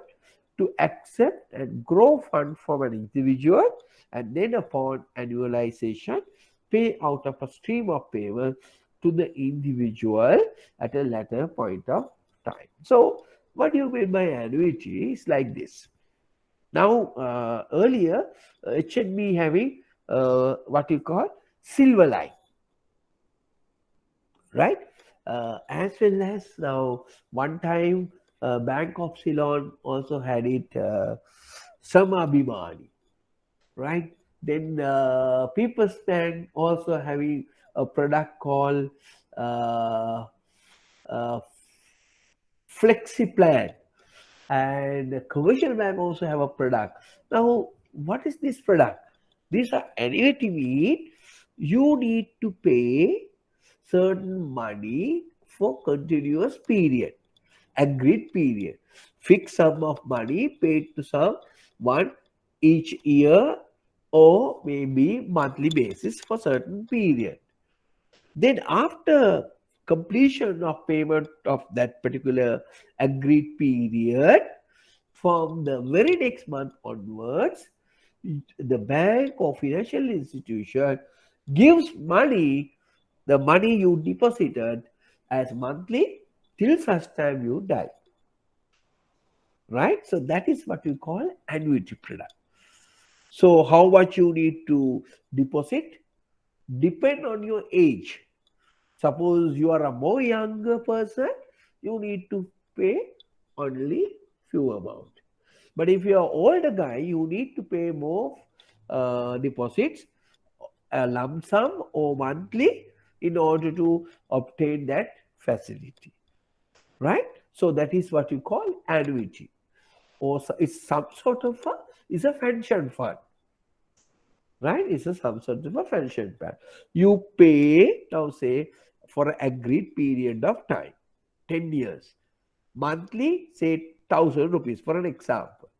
S1: to accept and grow fund from an individual, and then upon annualization, pay out of a stream of payment to the individual at a later point of time. So, what do you mean by annuity? Is like this. Now, earlier, HNB having what you call silver line, right? As well as now, one time, Bank of Ceylon also had it, Samabhimani, right? Then People's Bank also having a product called uh, Flexi Plan, and commercial bank also have a product. Now, what is this product? These are annuity mean you need to pay certain money for continuous period, agreed period, fixed sum of money paid to someone each year or maybe monthly basis for certain period. Then after completion of payment of that particular agreed period, from the very next month onwards, the bank or financial institution gives money, the money you deposited as monthly till such time you die. Right? So that is what you call annuity product. So how much you need to deposit depend on your age. Suppose you are a more younger person, you need to pay only few amount. But if you are older guy, you need to pay more deposits, a lump sum or monthly in order to obtain that facility, right? So that is what you call annuity, or it's some sort of a pension fund, right? It's some sort of a pension plan. You pay now, say for an agreed period of time, 10 years, monthly, say 1,000 rupees for an example,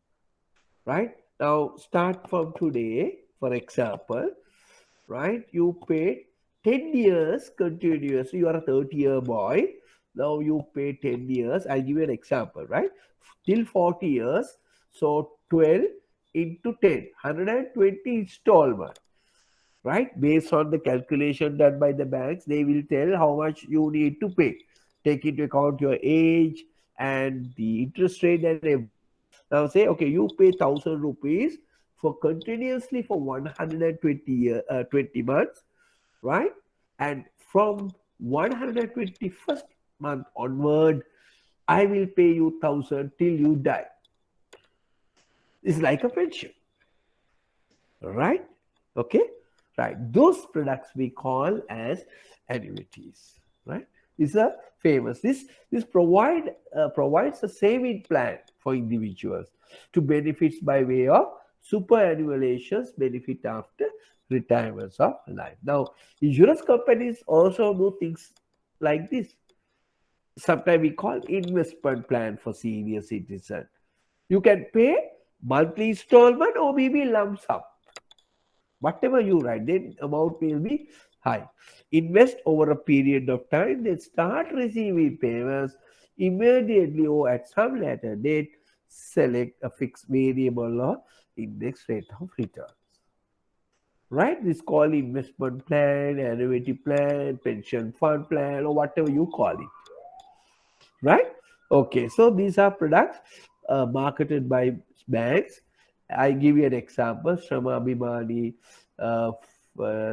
S1: right? Now start from today, for example, right? You pay 10 years continuously. You are a 30-year boy. Now you pay 10 years. I'll give you an example, right? Till 40 years. So 12 into 10, 120 installment, right? Based on the calculation done by the banks, they will tell how much you need to pay. Take into account your age and the interest rate and everything. Now say, okay, you pay 1,000 rupees for continuously for 20 months, right? And from 121st month onward, I will pay you 1,000 till you die. It's like a pension, right? Okay, right. Those products we call as annuities, right? is a famous. This provides a saving plan for individuals to benefits by way of superannuations benefit after retirements of life. Now, insurance companies also do things like this. Sometimes we call investment plan for senior citizen. You can pay monthly installment or maybe lump sum. Whatever you write, then amount will be high. Invest over a period of time, then start receiving payments immediately or at some later date. Select a fixed variable or index rate of returns. Right? This called investment plan, annuity plan, pension fund plan, or whatever you call it. Right? Okay, so these are products marketed by banks. I give you an example: Shrama Bhimani,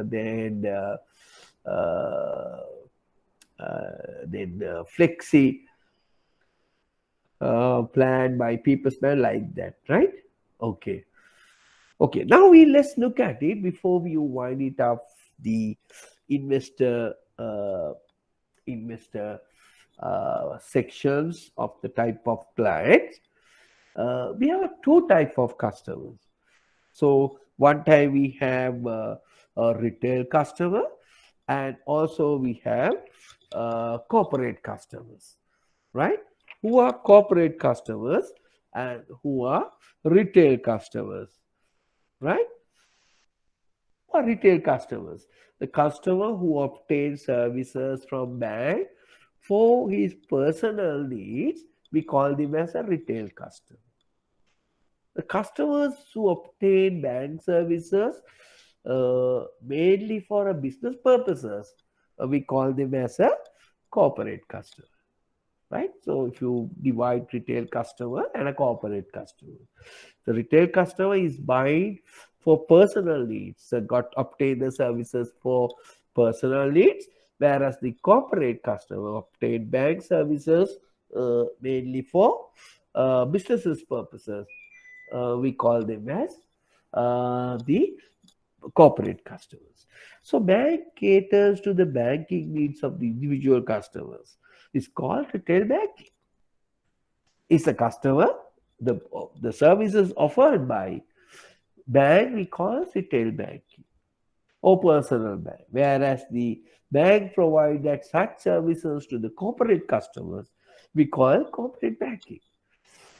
S1: then Flexi plan by People's Bank, like that, right? Okay. Okay, now let's look at it before we wind it up. The investor sections of the type of clients. We have two type of customers. So one time we have a retail customer, and also we have corporate customers, right? Who are corporate customers and who are retail customers, right? Who are retail customers? The customer who obtains services from bank for his personal needs, we call them as a retail customer. The customers who obtain bank services mainly for a business purposes, we call them as a corporate customer, right? So if you divide retail customer and a corporate customer, the retail customer is buying for personal needs, obtain the services for personal needs, whereas the corporate customer obtain bank services mainly for businesses purposes. We call them as the corporate customers. So bank caters to the banking needs of the individual customers. It's called retail banking. It's a customer, the services offered by bank we call retail banking or personal bank, whereas the bank provided such services to the corporate customers we call corporate banking.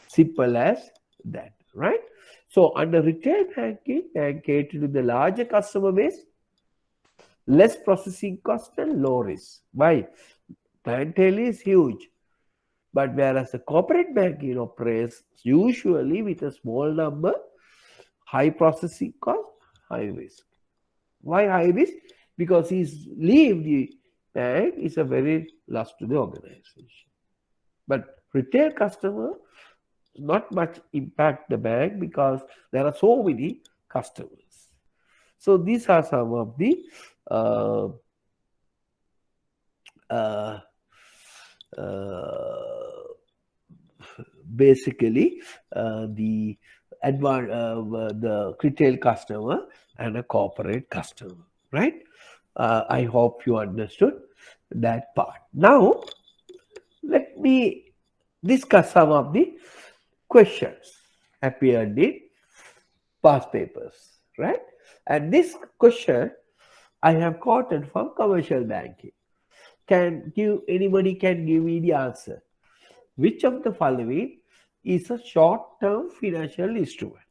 S1: Simple as that, right? So under retail banking, bank cater to the larger customer base, less processing cost and low risk. Why? Clientele is huge. But whereas the corporate banking operates usually with a small number, high processing cost, high risk. Why high risk? Because he's leave the bank is a very loss to the organization. But retail customer not much impact the bank because there are so many customers. So these are some of the basically the retail customer and a corporate customer, right? I hope you understood that part. Now, let me discuss some of the questions appeared in past papers, right? And this question I have gotten from commercial banking. Anybody can give me the answer? Which of the following is a short-term financial instrument?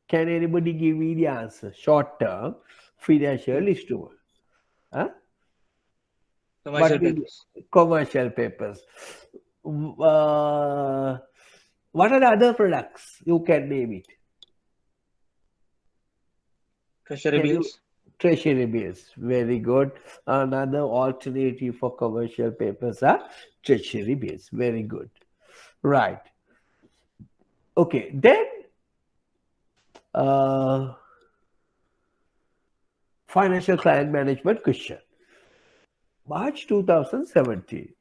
S1: Can anybody give me the answer? Short-term financial instrument. Huh?
S2: Commercial papers.
S1: Commercial papers. What are the other products? You can name it.
S2: Treasury bills.
S1: Treasury bills. Very good. Another alternative for commercial papers are treasury bills. Very good. Right. Okay. Then financial client management question. March 2017.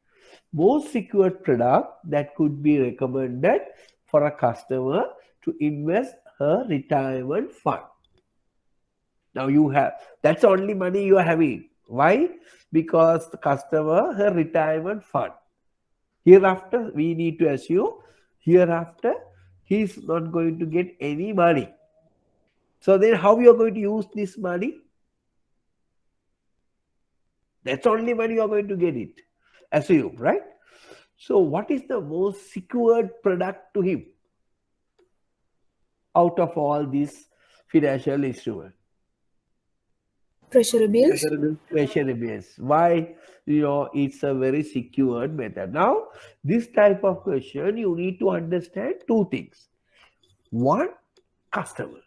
S1: Most secured product that could be recommended for a customer to invest her retirement fund. Now you have, that's only money you are having. Why? Because the customer, her retirement fund. Hereafter, we need to assume hereafter he is not going to get any money. So then how you are going to use this money? That's only money you are going to get it. Assume, right? So what is the most secured product to him out of all these financial instruments?
S4: Treasury bills.
S2: Treasury bills.
S1: Treasury bills. Why? It's a very secured method. Now, this type of question, you need to understand two things. One, customer.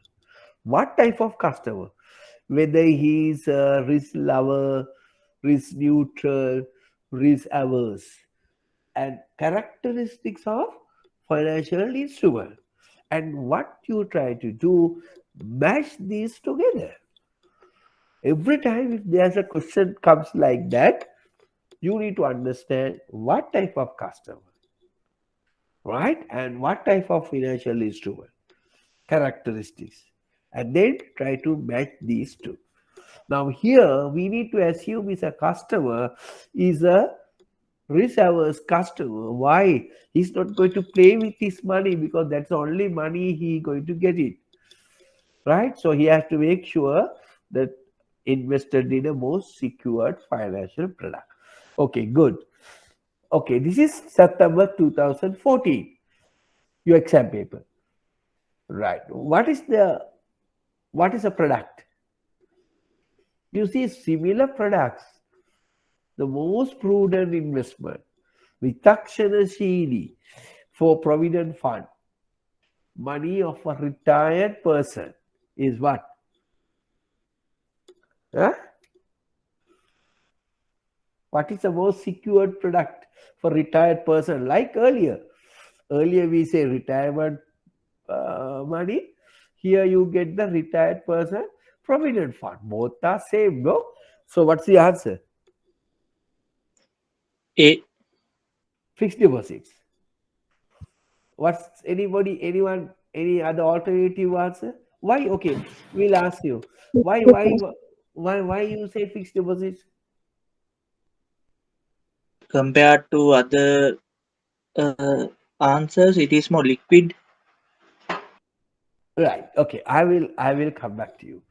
S1: What type of customer? Whether he is a risk lover, risk neutral, risk averse, and characteristics of financial instrument. And what you try to do, match these together. Every time if there's a question comes like that, you need to understand what type of customer, right? And what type of financial instrument, characteristics, and then try to match these two. Now here we need to assume is a customer is a risk-averse customer. Why? He's not going to play with his money because that's the only money he going to get it, right? So he has to make sure that invested in a most secured financial product. Okay, good. Okay, this is September 2014, your exam paper. Right. What is a product? You see similar products. The most prudent investment, Vitakshana for provident fund, money of a retired person is what? Huh? What is the most secured product for retired person? Like earlier we say retirement money. Here you get the retired person provident fund. Both are same, no? So what's the answer?
S2: A.
S1: Fixed deposits. What's anyone, any other alternative answer? Why? Okay, we'll ask you. Why you say fixed deposits?
S2: Compared to other answers, it is more liquid.
S1: Right. Okay. I will come back to you.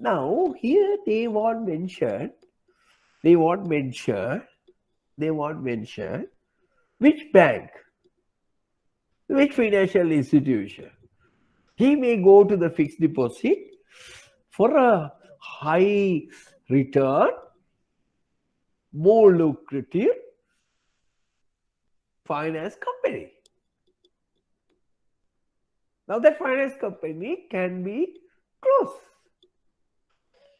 S1: Now here they won't mention which bank, which financial institution. He may go to the fixed deposit for a high return, more lucrative finance company. Now that finance company can be close.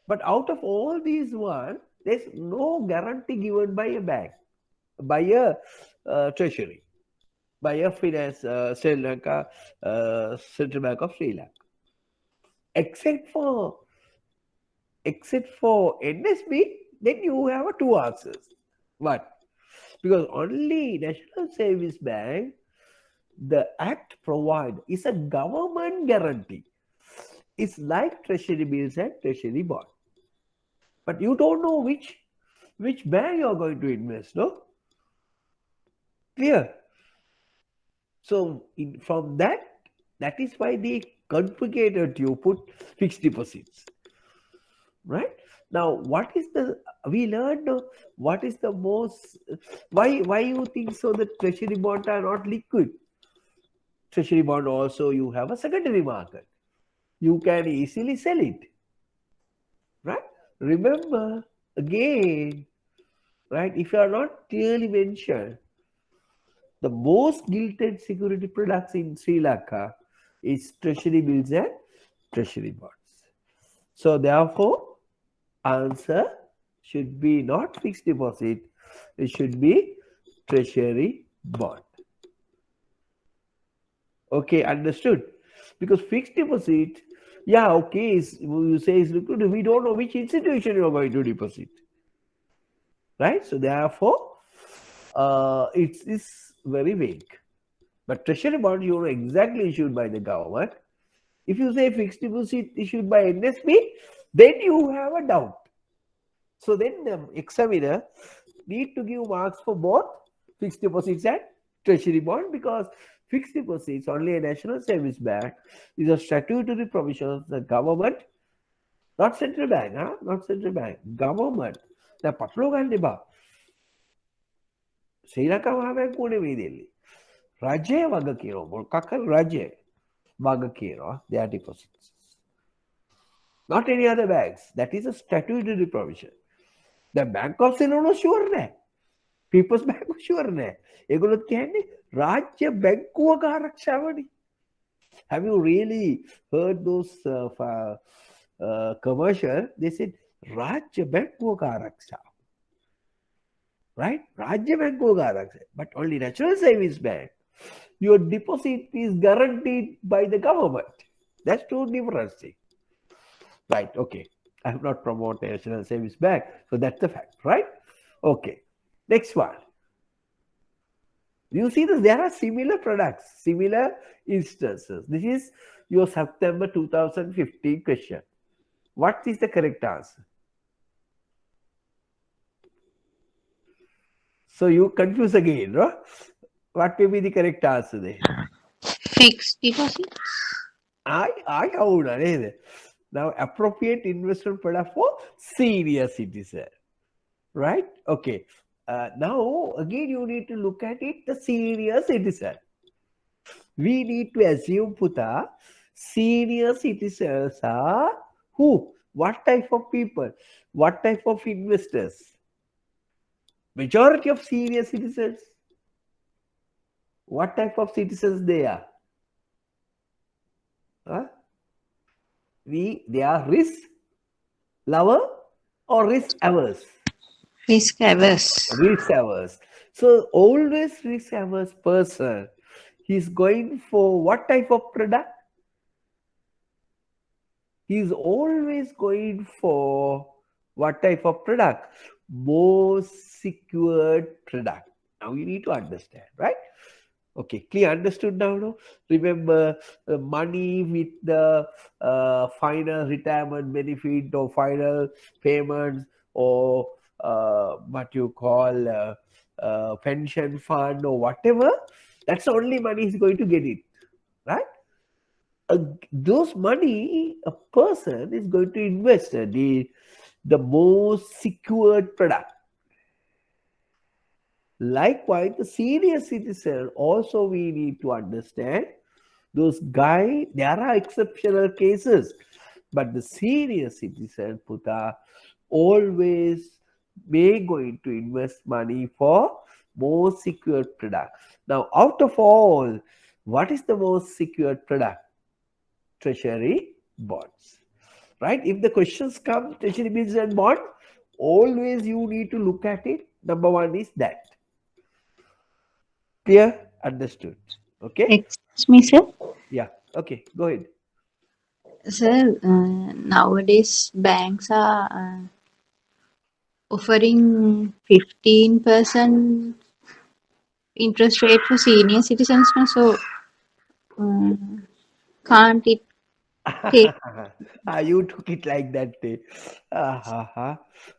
S1: But out of all these one, there's no guarantee given by a bank, by a treasury, by a finance, Sri Lanka, Central Bank of Sri Lanka. Except for NSB, then you have two answers. What? Because only National Savings Bank, the Act provide is a government guarantee. It's like treasury bills and treasury bond. But you don't know which bank you are going to invest, no? Clear? So from that is why they complicated you put fixed deposits. Right? Now, we learned what is the most, why you think so that treasury bonds are not liquid? Treasury bond also you have a secondary market. You can easily sell it. Right? Remember, again, right, if you are not clearly mentioned, the most gilted security products in Sri Lanka is treasury bills and treasury bonds. So therefore, answer should be not fixed deposit, it should be treasury bond. Okay, understood? Because fixed deposit, yeah, okay, you say it's liquid, we don't know which institution you are going to deposit. Right? So therefore, it's very vague. But treasury bond, you know exactly issued by the government. If you say fixed deposit issued by NSB, then you have a doubt. So then the examiner need to give marks for both fixed deposits and treasury bond, because fixed deposits only a national savings bank is a statutory provision of the government, not central bank, not central bank, government. The පටලවා ගන්න එපා. ශ්‍රී ලංකා මහා බැංකුව නෙවෙයි දෙන්නේ. රජය වග කියනවා. මොකක් හරි රජය වග කියනවා their deposits. Not any other banks. That is a statutory provision. The Bank of Ceylon sure නෑ. People's Bank sure නෑ. ඒගොල්ලෝ කියන්නේ රාජ්‍ය බැංකුවක ආරක්ෂාවනේ. Have you really heard those commercial? They said රාජ්‍ය බැංකුවක ආරක්ෂාව. Right? රාජ්‍ය බැංකුවක ආරක්ෂාව. But only National Savings Bank, your deposit is guaranteed by the government. That's two different things. Right, okay. I have not promoted National Savings Bank, so that's the fact, right? Okay. Next one. You see this, there are similar products, similar instances. This is your September 2015 question. What is the correct answer? So you confuse again, no? What will be the correct answer there?
S3: Fixed deposit.
S1: I how now appropriate investment product for senior citizen, right? Okay. Now again you need to look at it, the senior citizen. We need to assume Puta, senior citizens are who? What type of people? What type of investors? Majority of senior citizens. What type of citizens they are? Huh? They are risk lover or risk averse?
S3: Risk averse.
S1: Risk averse. So always risk averse person, he's going for what type of product? He's always going for what type of product? Most secured product. Now you need to understand, right? Okay, clear, understood now? No? Remember, money with the final retirement benefit or final payments, or what you call pension fund or whatever, that's the only money he's going to get it, right? Those money, a person is going to invest in the most secured product. Likewise, the senior citizen also we need to understand those guys, there are exceptional cases, but the senior citizen Puta always may going to invest money for most secured product. Now, out of all, what is the most secured product? Treasury bonds, right? If the questions come, treasury bills and bond, always you need to look at it. Number one is that. Clear? Understood. Okay?
S3: Excuse me, sir.
S1: Yeah. Okay. Go ahead.
S3: Sir, nowadays banks are offering 15% interest rate for senior citizens now, so can't it take?
S1: You took it like that.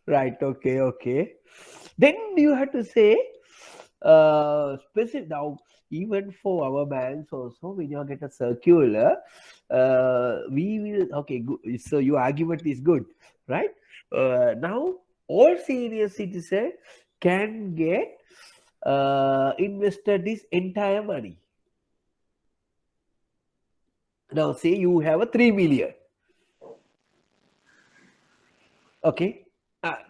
S1: Right. Okay. Okay. Then you have to say specific. Now, even for our banks also, when you get a circular, we will. Okay. Good. So your argument is good, right? Now, all senior citizens can get invested this entire money. Now, say you have a 3 million. Okay.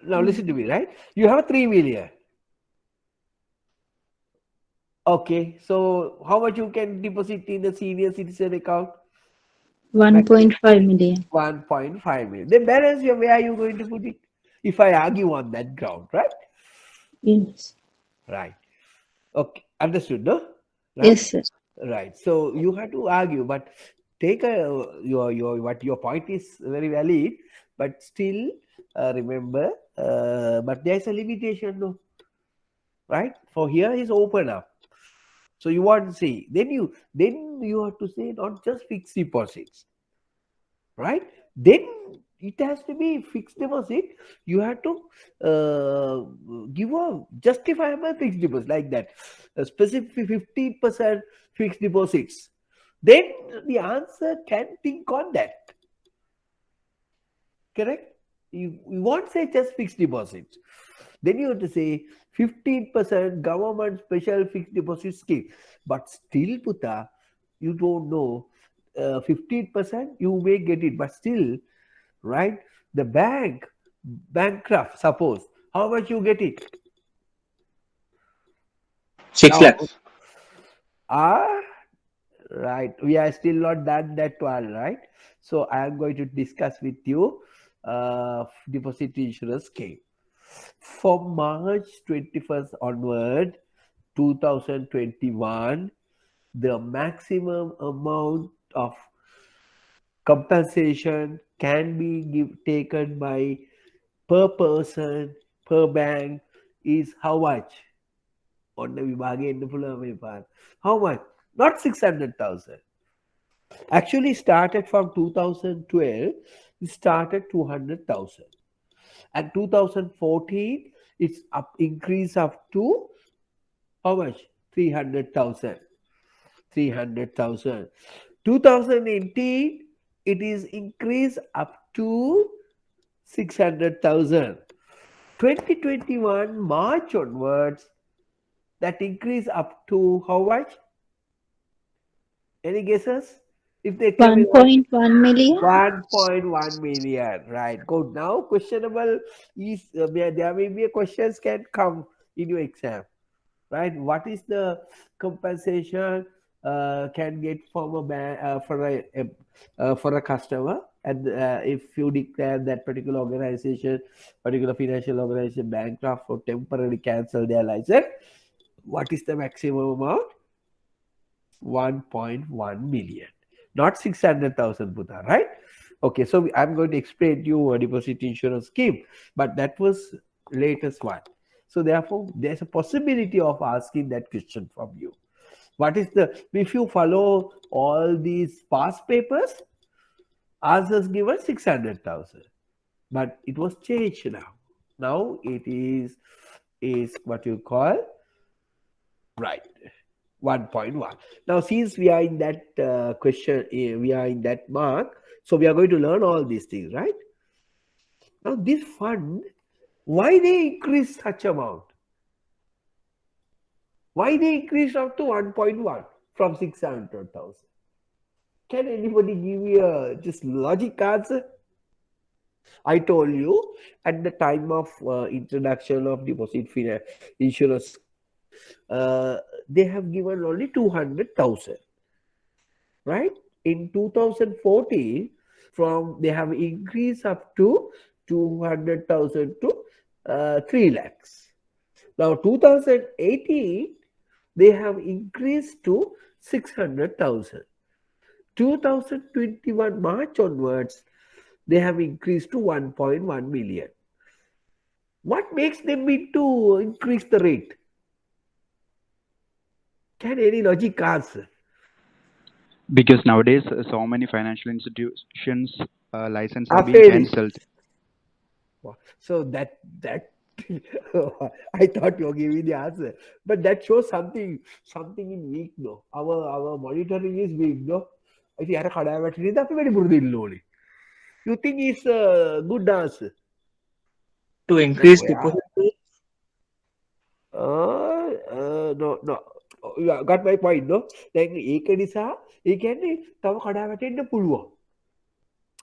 S1: Now listen to me, right? You have a 3 million. Okay. So how much you can deposit in the senior citizen account?
S3: 1.5 million.
S1: 1.5 million. The balance, where are you going to put it? If I argue on that ground, right?
S3: Yes.
S1: Right. Okay. Understood, no? Right?
S3: Yes, sir.
S1: Right. So you have to argue, but take your point is very valid, but still remember, but there's a limitation, no? Right? For here is open up. So you want to see, then you have to say not just fixed deposits, right? Then it has to be fixed deposit. You have to give a justifiable fixed deposit like that, a specific 15% fixed deposits. Then the answer can think on that. Correct? You won't say just fixed deposits. Then you have to say 15% government special fixed deposit scheme. But still, Puta, you don't know. 15% you may get it, but still, right? The bankrupt, suppose. How much you get it?
S2: 6
S1: Now,
S2: lakhs.
S1: ah, right. We are still not done that one, right? So I am going to discuss with you deposit insurance scheme. From March 21st onward, 2021, the maximum amount of compensation can be taken by per person per bank is how much? How much? Not 600,000. Actually started from 2012, it started 200,000. And 2014, it's up increase up to how much? 300,000. 300,000. 2018, it is increased up to 600,000. 2021 March onwards, that increase up to how much? Any guesses? If they come in
S3: 1.1 million.
S1: 1.1 million, right? Good. Now, questionable is there may be a questions can come in your exam, right? What is the compensation can get from a for a customer, and if you declare that particular organization, particular financial organization bankrupt or temporarily cancel their license, what is the maximum amount? 1.1 million, not 600,000, Buddha, right? Okay, so I'm going to explain to you a deposit insurance scheme, but that was latest one. So therefore, there's a possibility of asking that question from you. What is the, if you follow all these past papers, answers given 600,000, but it was changed now. Now it is what you call, right, 1.1. Now, since we are in that question, we are in that mark, so we are going to learn all these things, right? Now, this fund, why they increase such amount? Why they increase up to 1.1 from 600,000? Can anybody give me a just logic answer? I told you at the time of introduction of deposit insurance scheme, they have given only 200,000, right? In 2014, from they have increased up to 200,000 to 3 lakhs. Now 2018, they have increased to 600,000. 2021 March onwards, they have increased to 1.1 million. What makes them need to increase the rate? Can any logic answer?
S4: Because nowadays so many financial institutions license are
S1: Are
S4: being
S1: failing.
S4: cancelled.
S1: So that I thought you were giving the answer, but that shows something in weak, no. Our monitoring is weak, no. I think you think it's a good answer?
S2: To
S1: No,
S2: increase
S1: yeah.
S2: deposit rate.
S1: No. You got my point, no? Like ඒක නිසා ඒ කියන්නේ තව කඩා වැටෙන්න පුළුවන්.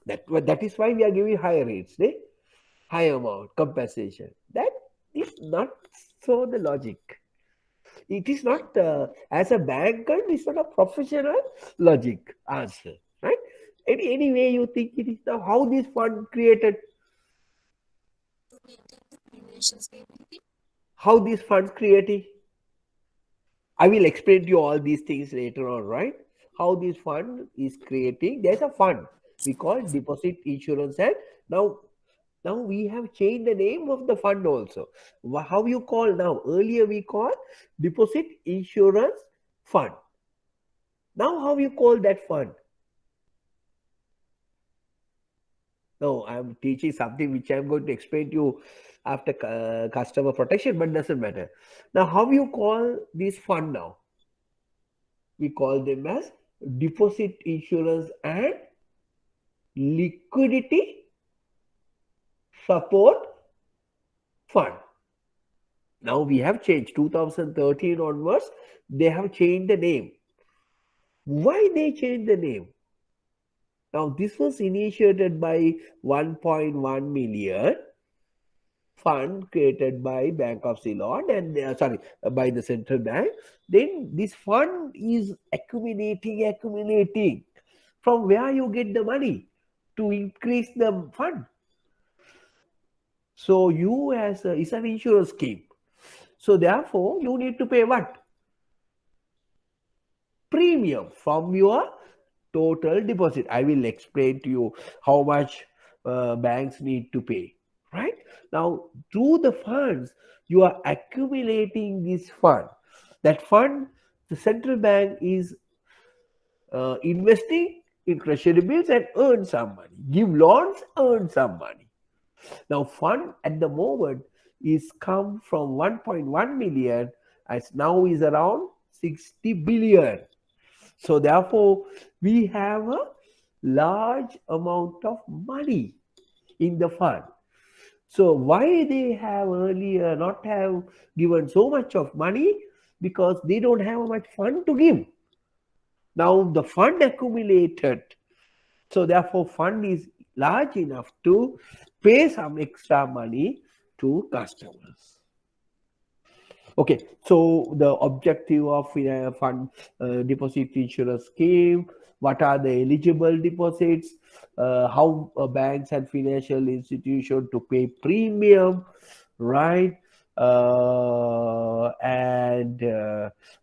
S1: That is why we are giving higher rates, ne? High amount compensation. That is not so the logic. It is not as a banker. It's not a professional logic answer, right? Any way you think it is now how this fund created? How this fund created? I will explain to you all these things later on, right? How this fund is creating. There's a fund we call deposit insurance, and now we have changed the name of the fund also. How you call now? Earlier we call deposit insurance fund. Now how you call that fund? No, I'm teaching something which I'm going to explain to you after customer protection, but doesn't matter. Now, how you call this fund now? We call them as deposit insurance and liquidity support fund. Now we have changed 2013 onwards. They have changed the name. Why they changed the name? Now this was initiated by 1.1 million fund created by Bank of Ceylon and by the central bank. Then this fund is accumulating. From where you get the money to increase the fund? So you it's an insurance scheme. So therefore you need to pay what? Premium from your total deposit. I will explain to you how much banks need to pay. Right now, through the funds, you are accumulating this fund. That fund, the central bank is investing in treasury bills and earn some money. Give loans, earn some money. Now, fund at the moment is come from 1.1 million, as now is around 60 billion. So therefore, we have a large amount of money in the fund. So why they have earlier not have given so much of money? Because they don't have much fund to give. Now the fund accumulated. So therefore, fund is large enough to pay some extra money to customers. Okay, so the objective of fund deposit insurance scheme, what are the eligible deposits, how banks and financial institutions to pay premium, right? And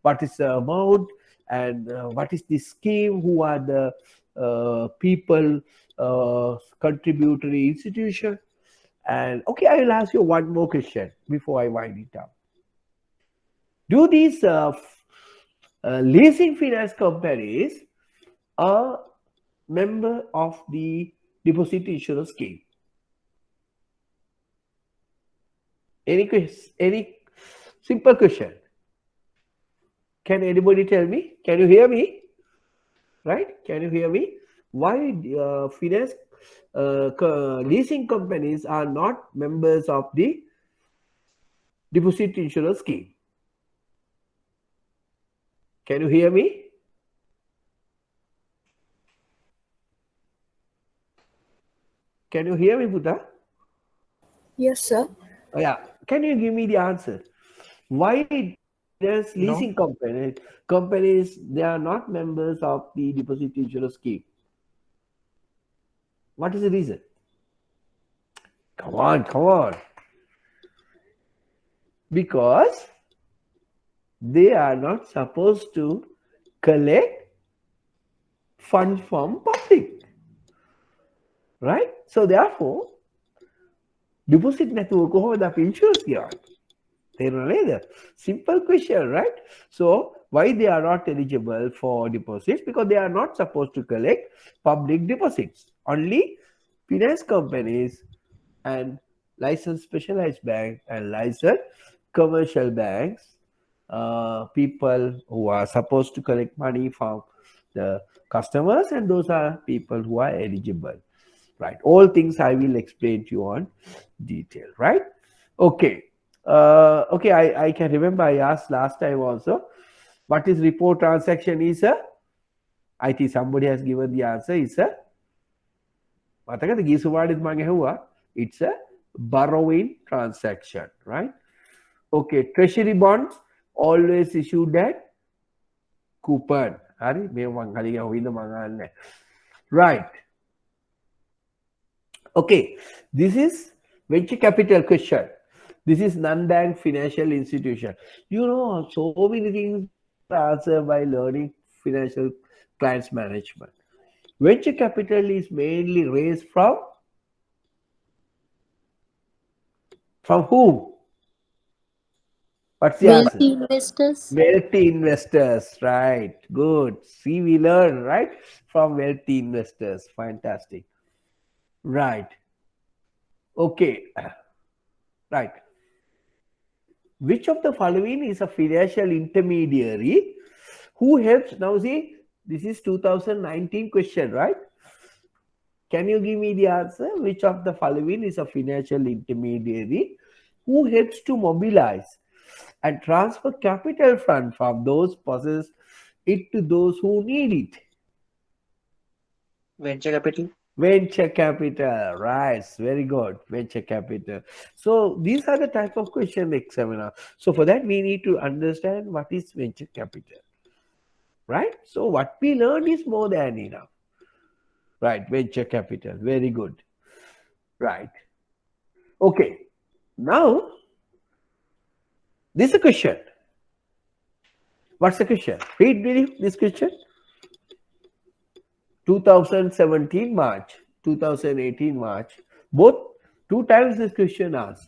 S1: what is the amount, and what is the scheme, who are the people, contributory institution. And okay, I will ask you one more question before I wind it up. Do these leasing finance companies are member of the deposit insurance scheme? Any simple question? Can anybody tell me? Can you hear me? Right? Can you hear me? Why finance leasing companies are not members of the deposit insurance scheme? Can you hear me? Can you hear me, Buddha?
S5: Yes, sir.
S1: Yeah. Can you give me the answer? Why there's leasing companies, they are not members of the deposit insurance scheme? What is the reason? Come on. Because they are not supposed to collect funds from public. Right? So therefore, deposit නැතුව කොහොමද අපි insurance ගෙවන්නේ? තේරුණා නේද? Simple question, right? So why they are not eligible for deposits? Because they are not supposed to collect public deposits. Only finance companies and licensed specialized banks and licensed commercial banks, people who are supposed to collect money from the customers, and those are people who are eligible. Right, all things I will explain to you on detail, right? Okay. Okay, I can remember I asked last time also, what is repo transaction is a, I think somebody has given the answer, is a, it's a borrowing transaction, right? Okay, treasury bonds always issued at coupon. Right. Okay, this is venture capital question. This is non-bank financial institution. You know, so many things are answered by learning financial clients management. Venture capital is mainly raised from whom? What's the answer?
S5: Wealthy investors.
S1: Wealthy investors, right? Good. See, we learn, right? From wealthy investors. Fantastic. Right. Okay. Right. Which of the following is a financial intermediary who helps? Now see, this is 2019 question, right? Can you give me the answer? Which of the following is a financial intermediary who helps to mobilize and transfer capital fund from those possess it to those who need it?
S2: Venture capital.
S1: Venture capital, right? Very good. Venture capital. So these are the type of question examiner. So for that we need to understand what is venture capital, right? So what we learned is more than enough, right? Venture capital. Very good, right? Okay. Now this is a question. What's the question? Read me this question. 2017 March, 2018 March. Both two times this question asked.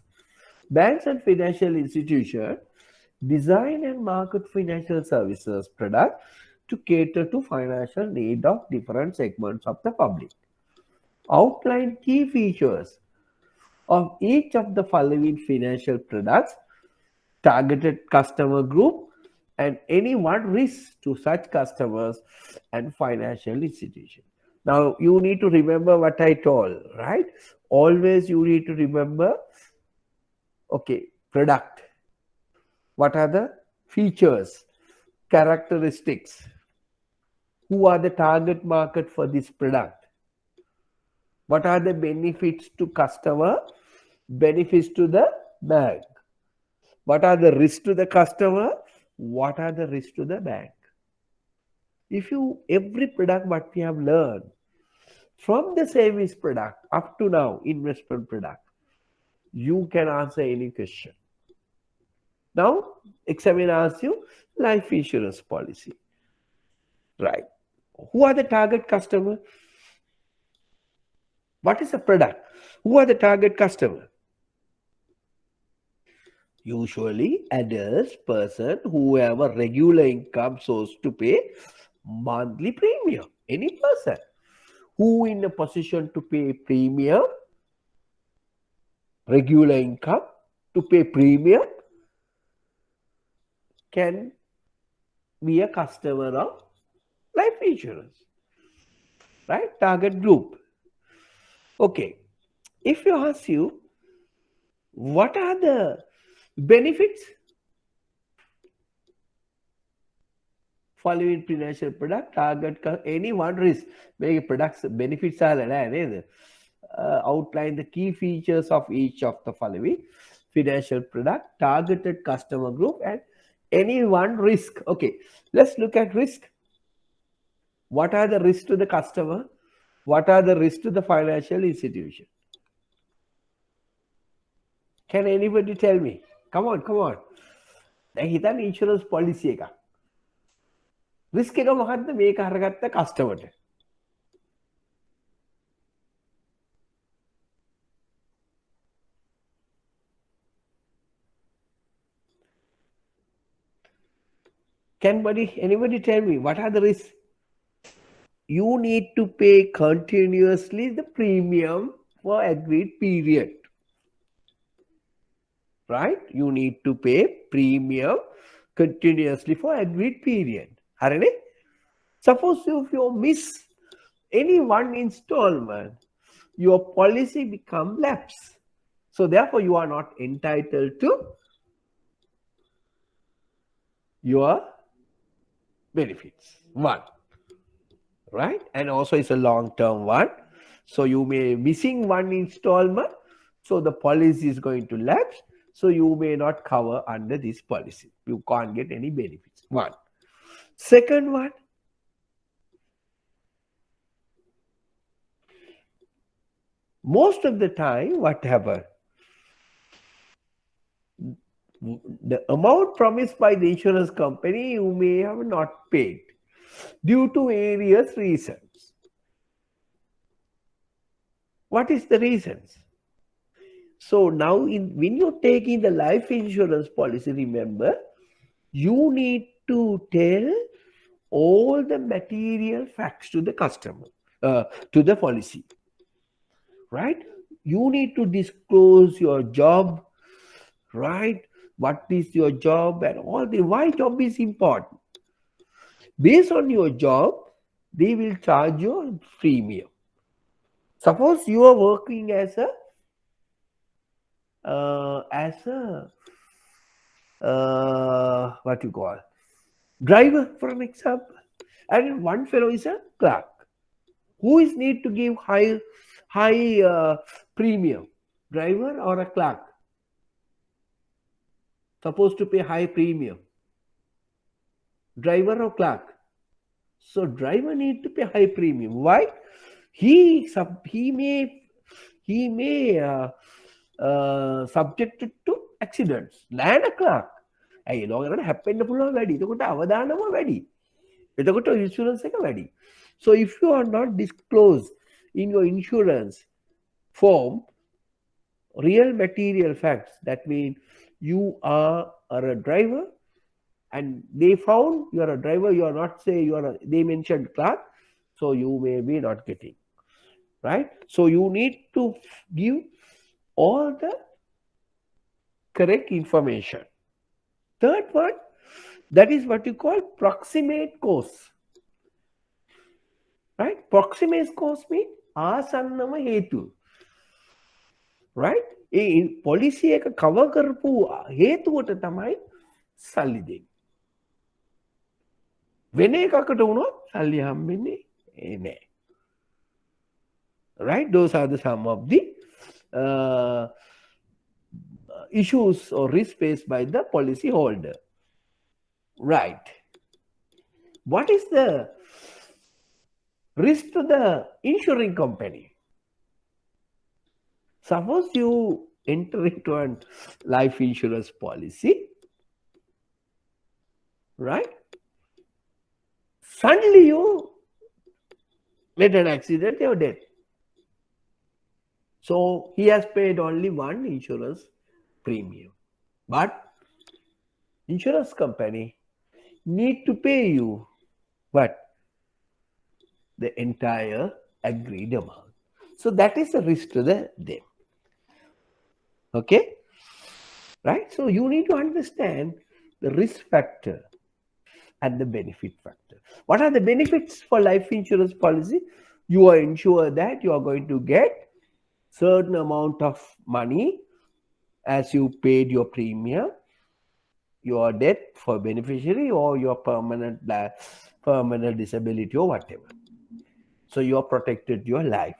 S1: Banks and financial institutions design and market financial services products to cater to financial need of different segments of the public. Outline key features of each of the following financial products, targeted customer group, and any one risk to such customers and financial institutions. Now you need to remember what I told, right? Always you need to remember, okay, product. What are the features, characteristics? Who are the target market for this product? What are the benefits to customer? Benefits to the bank? What are the risks to the customer? What are the risks to the bank? If you, every product what we have learned from the savings product up to now, investment product, you can answer any question. Now, examiner asks you life insurance policy, right? Who are the target customer? What is the product? Who are the target customer? Usually adults, person who have a regular income source to pay monthly premium. Any person who in a position to pay premium, regular income to pay premium, can be a customer of life insurance, right? Target group. Okay. If you ask you, what are the benefits following financial product, target any one risk? Maybe products benefits are outline the key features of each of the following financial product, targeted customer group, and any one risk. Okay, let's look at risk. What are the risks to the customer? What are the risks to the financial institution? Can anybody tell me? Come on, come on. දැන් හිතන්න insurance policy එක. risk එක මොකද්ද මේක අරගත්ත customer ට? Can anybody tell me what are the risks? You need to pay continuously the premium for agreed period. Right? You need to pay premium continuously for agreed period. Harane? Suppose if you miss any one installment, your policy become lapse. So therefore you are not entitled to your benefits. One. Right? And also it's a long-term one. So you may missing one installment. So the policy is going to lapse. So you may not cover under this policy. You can't get any benefits. One. Second one. Most of the time, what happens? The amount promised by the insurance company, you may have not paid due to various reasons. What is the reasons? So now when you're taking the life insurance policy, remember, you need to tell all the material facts to the customer, to the policy. right? You need to disclose your job, right? What is your job and all the why job is important. Based on your job, they will charge you a premium. Suppose you are working as a what you call driver, for an example, and one fellow is a clerk. Who is need to give high premium, driver or a clerk? Supposed to pay high premium, driver or clerk? So driver need to pay high premium. Why? He may subjected to accidents. Land a clerk. ඇයි ලෝකෙකට හැප්පෙන්න පුළුවන් වැඩි. එතකොට අවදානම වැඩි. එතකොට insurance එක වැඩි. So if you are not disclosed in your insurance form real material facts, that means you are a driver and they found you are a driver, you are not say you are they mentioned clerk, so you may be not getting, right? So you need to give all the correct information. Third one, that is what you call proximate cause, right? Proximate cause means ආසන්නම හේතු, right? ඒ policy එක cover කරපු හේතුවට තමයි සල්ලි දෙන්නේ. වෙන එකකට වුණොත් සල්ලි හම්බෙන්නේ නෑ. Right? Those are the some of the issues or risk faced by the policy holder. Right. What is the risk to the insuring company? Suppose you enter into a life insurance policy, right? Suddenly you met an accident, you're dead. So he has paid only one insurance premium. But insurance company need to pay you what? The entire agreed amount. So that is a risk to them. Okay? Right? So you need to understand the risk factor and the benefit factor. What are the benefits for life insurance policy? You are ensured that you are going to get certain amount of money as you paid your premium, your death for beneficiary, or your permanent disability or whatever. So you are protected your life.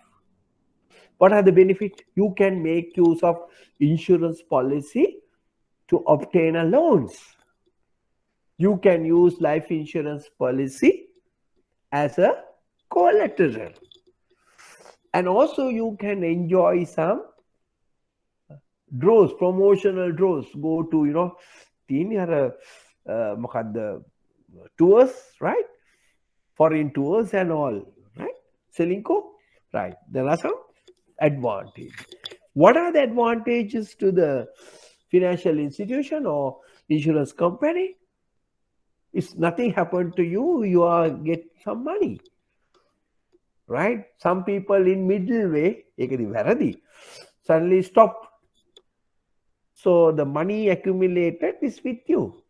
S1: What are the benefits? You can make use of insurance policy to obtain a loans. You can use life insurance policy as a collateral. And also you can enjoy some draws, promotional draws. Go to, tours, right? Foreign tours and all, right? Selinko, right? There are some advantages. What are the advantages to the financial institution or insurance company? If nothing happened to you, you are get some money, right? Some people in middle way, suddenly stop. So the money accumulated is with you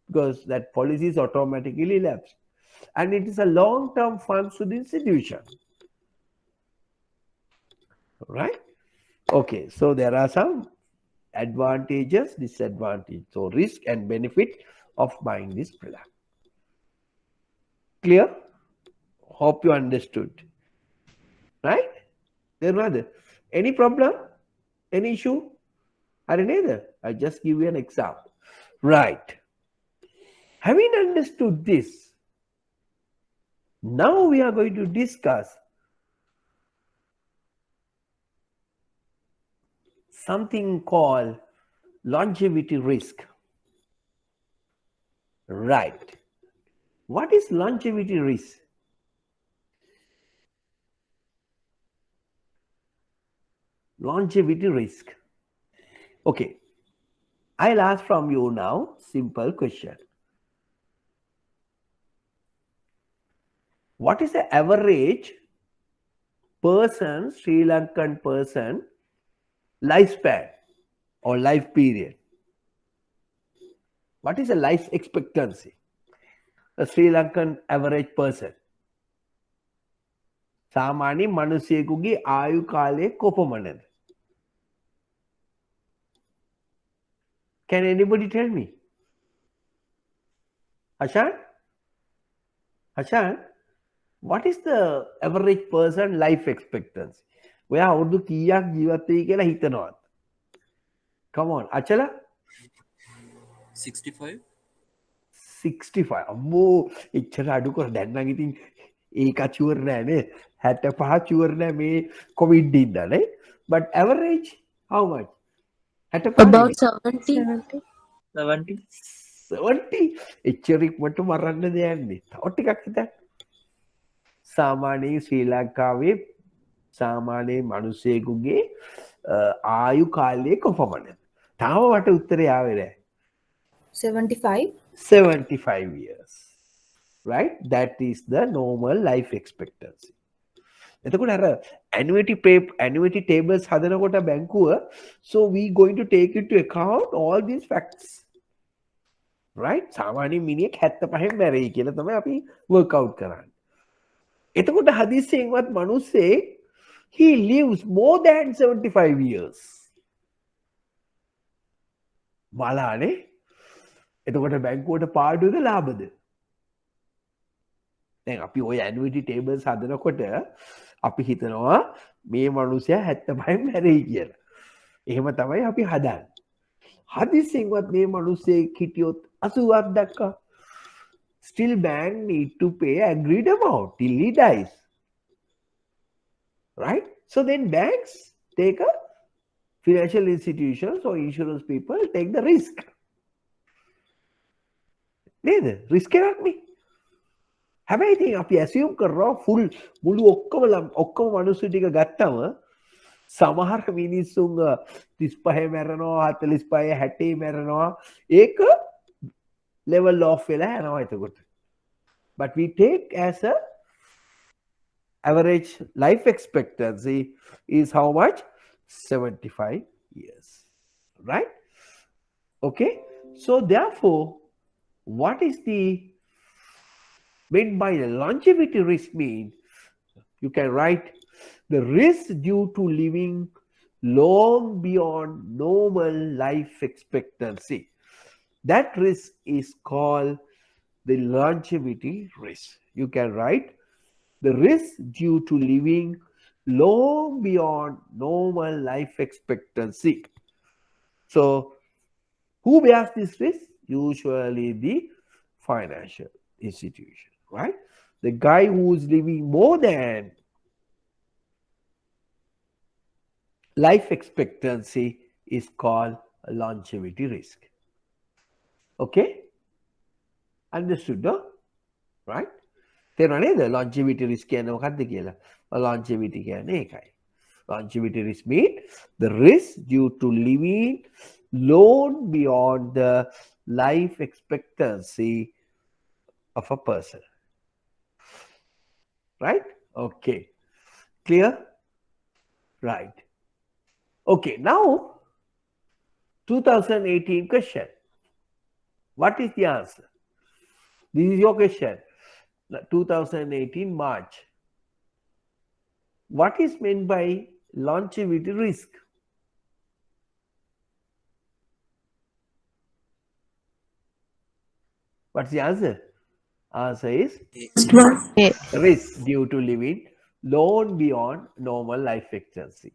S1: because that policy is automatically lapsed. And it is a long-term funds to the institution, right? Okay, so there are some advantages, disadvantages. So risk and benefit of buying this product. Clear? Hope you understood. Right? There are any problem? Any issue? I don't know. I just give you an example. Right. Having understood this, now we are going to discuss something called longevity risk. Right. What is longevity risk? Longevity risk. Okay. I'll ask from you now, simple question. What is the average person, Sri Lankan person, lifespan or life period? What is a life expectancy? A Sri Lankan average person. සාමාන්‍ය මිනිසෙකුගේ ආයු කාලය කොපමණද? Can anybody tell me? Hashan? Hashan, what is the average person life expectancy? ඔයා අවුරුදු කීයක් ජීවත් වෙයි කියලා හිතනවද? Come on, Achala?
S6: 65.
S1: 65. අම්මෝ එච්චර අඩු කර දැන් නම් ඉතින් ඒක ෂුවර් නෑ නේ. 65 ෂුවර් නෑ මේ කොවිඩ් ඉඳලා. But average how much? 65
S5: About 70.
S2: 70.
S1: 70. එච්චර ඉක්මනට මරන්න දෙන්නේ. තව ටිකක් හිතන්න. සාමාන්‍යයෙන් ශ්‍රී ලංකාවේ සාමාන්‍ය මිනිසෙකුගේ ආයු කාලය කොපමණද? තාම මට උත්තරය ආවේ නැහැ.
S5: 75.
S1: 75 years. Right? That is the normal life expectancy. එතකොට අර annuity tables හදනකොට බැංකුව so we going to take into account all these facts. Right? සාමාන්‍ය මිනිහෙක් 75 මැරෙයි කියලා තමයි අපි work out කරන්නේ. එතකොට හදිස්සියෙන්වත් මිනිස්සෙක් he lives more than 75 years. බලන්නේ. එතකොට බැංකුවට පාඩුවද ලාභද? දැන් අපි ওই annuity tables හදනකොට අපි හිතනවා මේ මිනිසයා 75 මැරෙයි කියලා. එහෙම තමයි අපි හදන්නේ. හදිස්සියෙන්වත් මේ මිනිස්සෙක් හිටියොත් 80ක් දක්වා still bank need to pay agreed amount till he dies. Right? So then banks take a financial institutions or insurance people take the risk. නේද? රිස්ක් එකක් නේ. හැබැයි ඉතින් අපි assume කරනවා full මුළු ඔක්කොම මිනිස්සු ටික ගත්තම සමහර මිනිස්සුන් 35 මැරෙනවා 45 60 මැරෙනවා ඒක level off වෙලා යනවා එතකොට. But we take as a average life expectancy is how much? 75 years. Right? Okay. So therefore, what is the meant by the longevity risk mean? You can write the risk due to living long beyond normal life expectancy. That risk is called the longevity risk. You can write the risk due to living long beyond normal life expectancy. So, who bears this risk? Usually the financial institution, right? The guy who is living more than life expectancy is called a longevity risk. Okay? Understood, no? Right? තේරුණා නේද? longevity risk කියන්නේ මොකක්ද කියලා? longevity කියන්නේ ඒකයි. Longevity risk means the risk due to living long beyond the life expectancy of a person. Right? Okay. Clear? Right. Okay. Now, 2018 question. What is the answer? This is your question. 2018 March. What is meant by longevity risk? What's the answer? Answer is risk due to living long beyond normal life expectancy.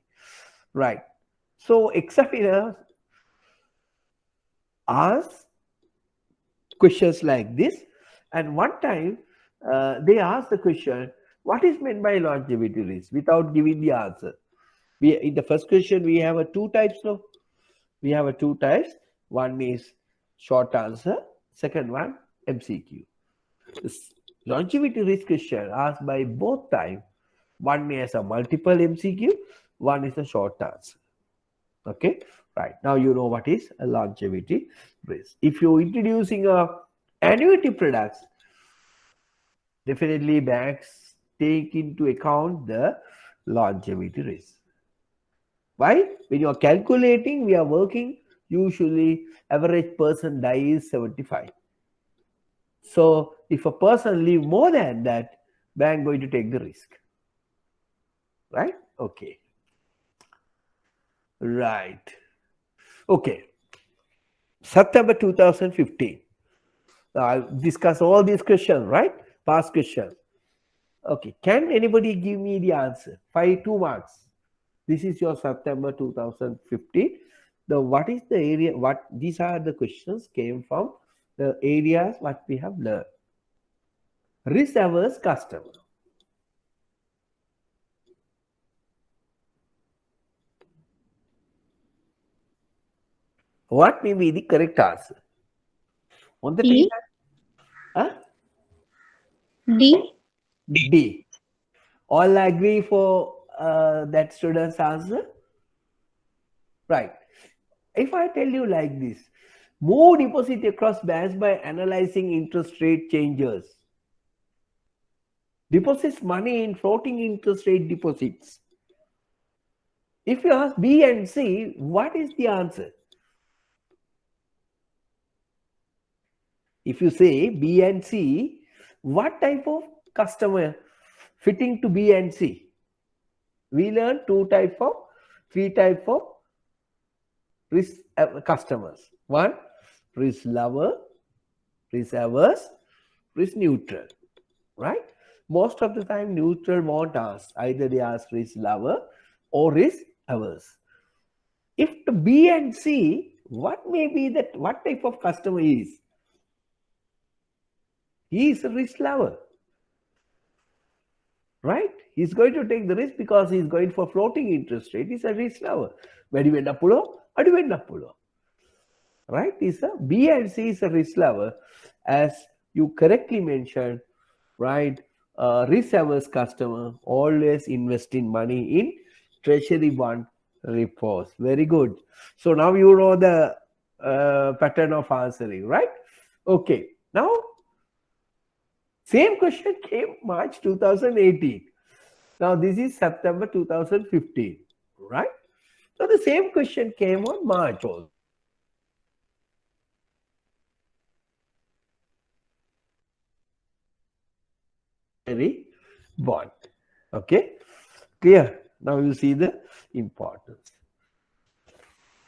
S1: Right. So examiners ask questions like this, and one time they asked the question, what is meant by longevity risk, without giving the answer. In the first question we have two types. No, we have two types. One is short answer, second one MCQ. This longevity risk question asked by both time. One has a multiple MCQ, one is a short answer. Okay, right. Now you know what is a longevity risk. If you're introducing a annuity products, definitely banks take into account the longevity risk. Why? When you are calculating, we are working, usually average person die is 75. So if a person live more than that, bank going to take the risk. Right? Okay. Right. Okay. September 2015. I'll discuss all these questions, right? Past questions. Okay. Can anybody give me the answer? 2 marks. This is your September 2015. What is the area? What these are the questions came from the areas what we have learned. Risk averse customer. What may be the correct answer? On the
S3: E.
S1: table? Huh?
S3: D.
S1: D. All agree for that student's answer? Right. If I tell you like this, move deposit across banks by analyzing interest rate changes. Deposits money in floating interest rate deposits. If you ask B and C, what is the answer? If you say B and C, what type of customer fitting to B and C? We learn 3 type of risk customers. 1, risk lover, risk averse, risk neutral. Right? Most of the time neutral won't ask. Either they ask risk lover or risk averse. If the B and C, what may be that, what type of customer he is? He is a risk lover. Right? He's going to take the risk because he's going for floating interest rate. He's a risk lover. Right? Is a B and C is a risk lover, as you correctly mentioned. Right? Risk averse customer always invest in money in treasury bond repos. Very good. So now you know the pattern of answering, right? Okay. Now, same question came March 2018. Now this is September 2015, right? So the same question came on March also. Bond. Okay, clear. Now you see the importance.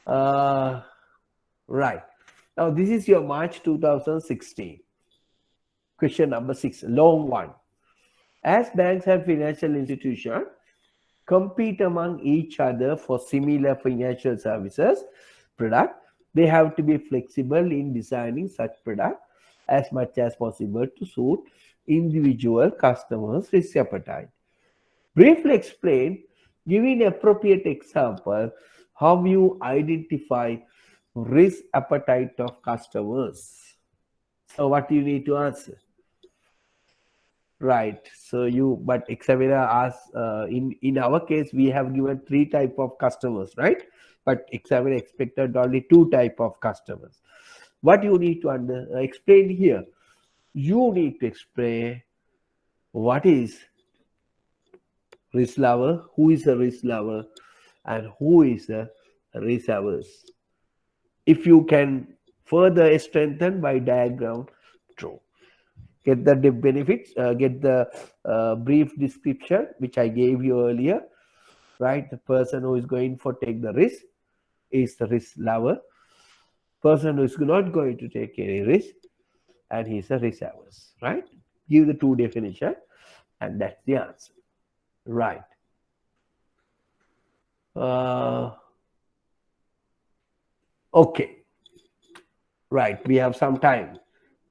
S1: Right. Now this is your March 2016. Question number 6, long one. As banks and financial institutions compete among each other for similar financial services product, they have to be flexible in designing such product as much as possible to suit individual customers' risk appetite. Briefly explain, giving appropriate example, how you identify risk appetite of customers. So what you need to answer? Right. So you, but examiner asks, in our case, we have given 3 type of customers, right? But examiner expected only 2 type of customers. What you need to explain here? You need to explain what is risk lover, who is a risk lover, and who is a risk averse. If you can further strengthen by diagram, true. Get the benefits, get the brief description which I gave you earlier, right? The person who is going for take the risk is the risk lover. Person who is not going to take any risk, and he is a risk averse, right? Give the 2 definition, and that's the answer, right? Okay, right. We have some time.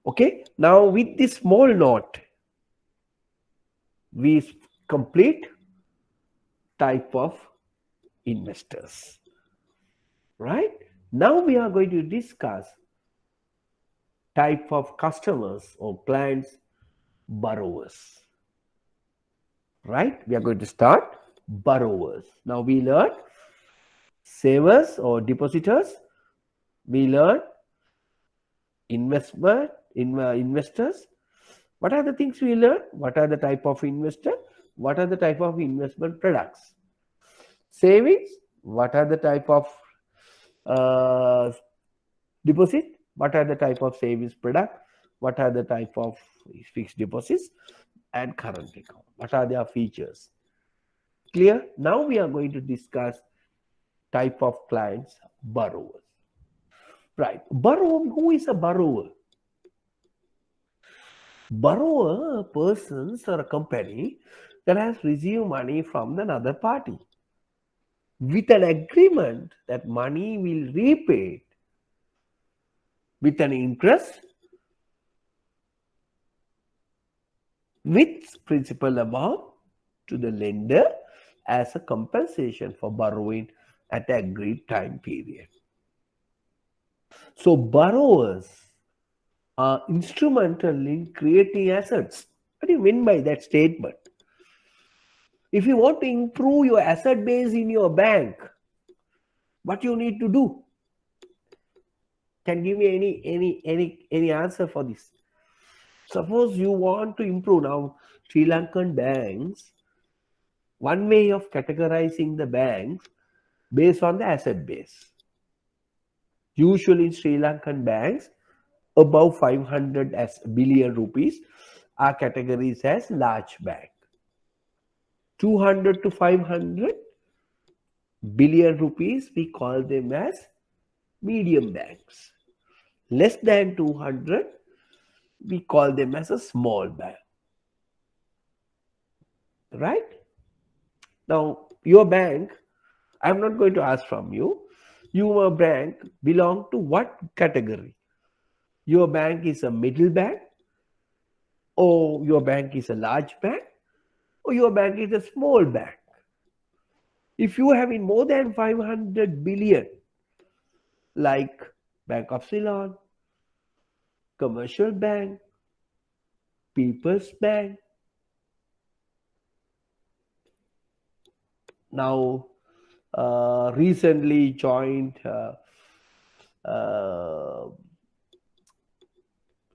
S1: Okay, now with this small note, we complete type of investors, right? Now we are going to discuss type of customers or clients, borrowers, right? We are going to start borrowers. Now we learn savers or depositors. We learn investors. What are the things we learn? What are the type of investor? What are the type of investment products? Savings, what are the type of uh, deposit? What are the type of savings product? What are the type of fixed deposits? And current account. What are their features? Clear? Now we are going to discuss type of clients, borrowers. Right. Borrower, who is a borrower? Borrower, persons or a company that has received money from another party with an agreement that money will repay with an interest with principal amount to the lender as a compensation for borrowing at the agreed time period. So borrowers are instrumental in creating assets. What do you mean by that statement? If you want to improve your asset base in your bank, what you need to do? Can give me any answer for this? Suppose you want to improve now, Sri Lankan banks, one way of categorizing the banks based on the asset base. Usually in Sri Lankan banks, above 500 billion rupees are categorized as large bank. 200 to 500 billion rupees, we call them as medium banks. Less than 200, we call them as a small bank. Right? Now, your bank, I'm not going to ask from you. Your bank belong to what category? Your bank is a middle bank, or your bank is a large bank, or your bank is a small bank. If you have in more than 500 billion, like Bank of Ceylon, Commercial Bank, People's Bank, now recently joined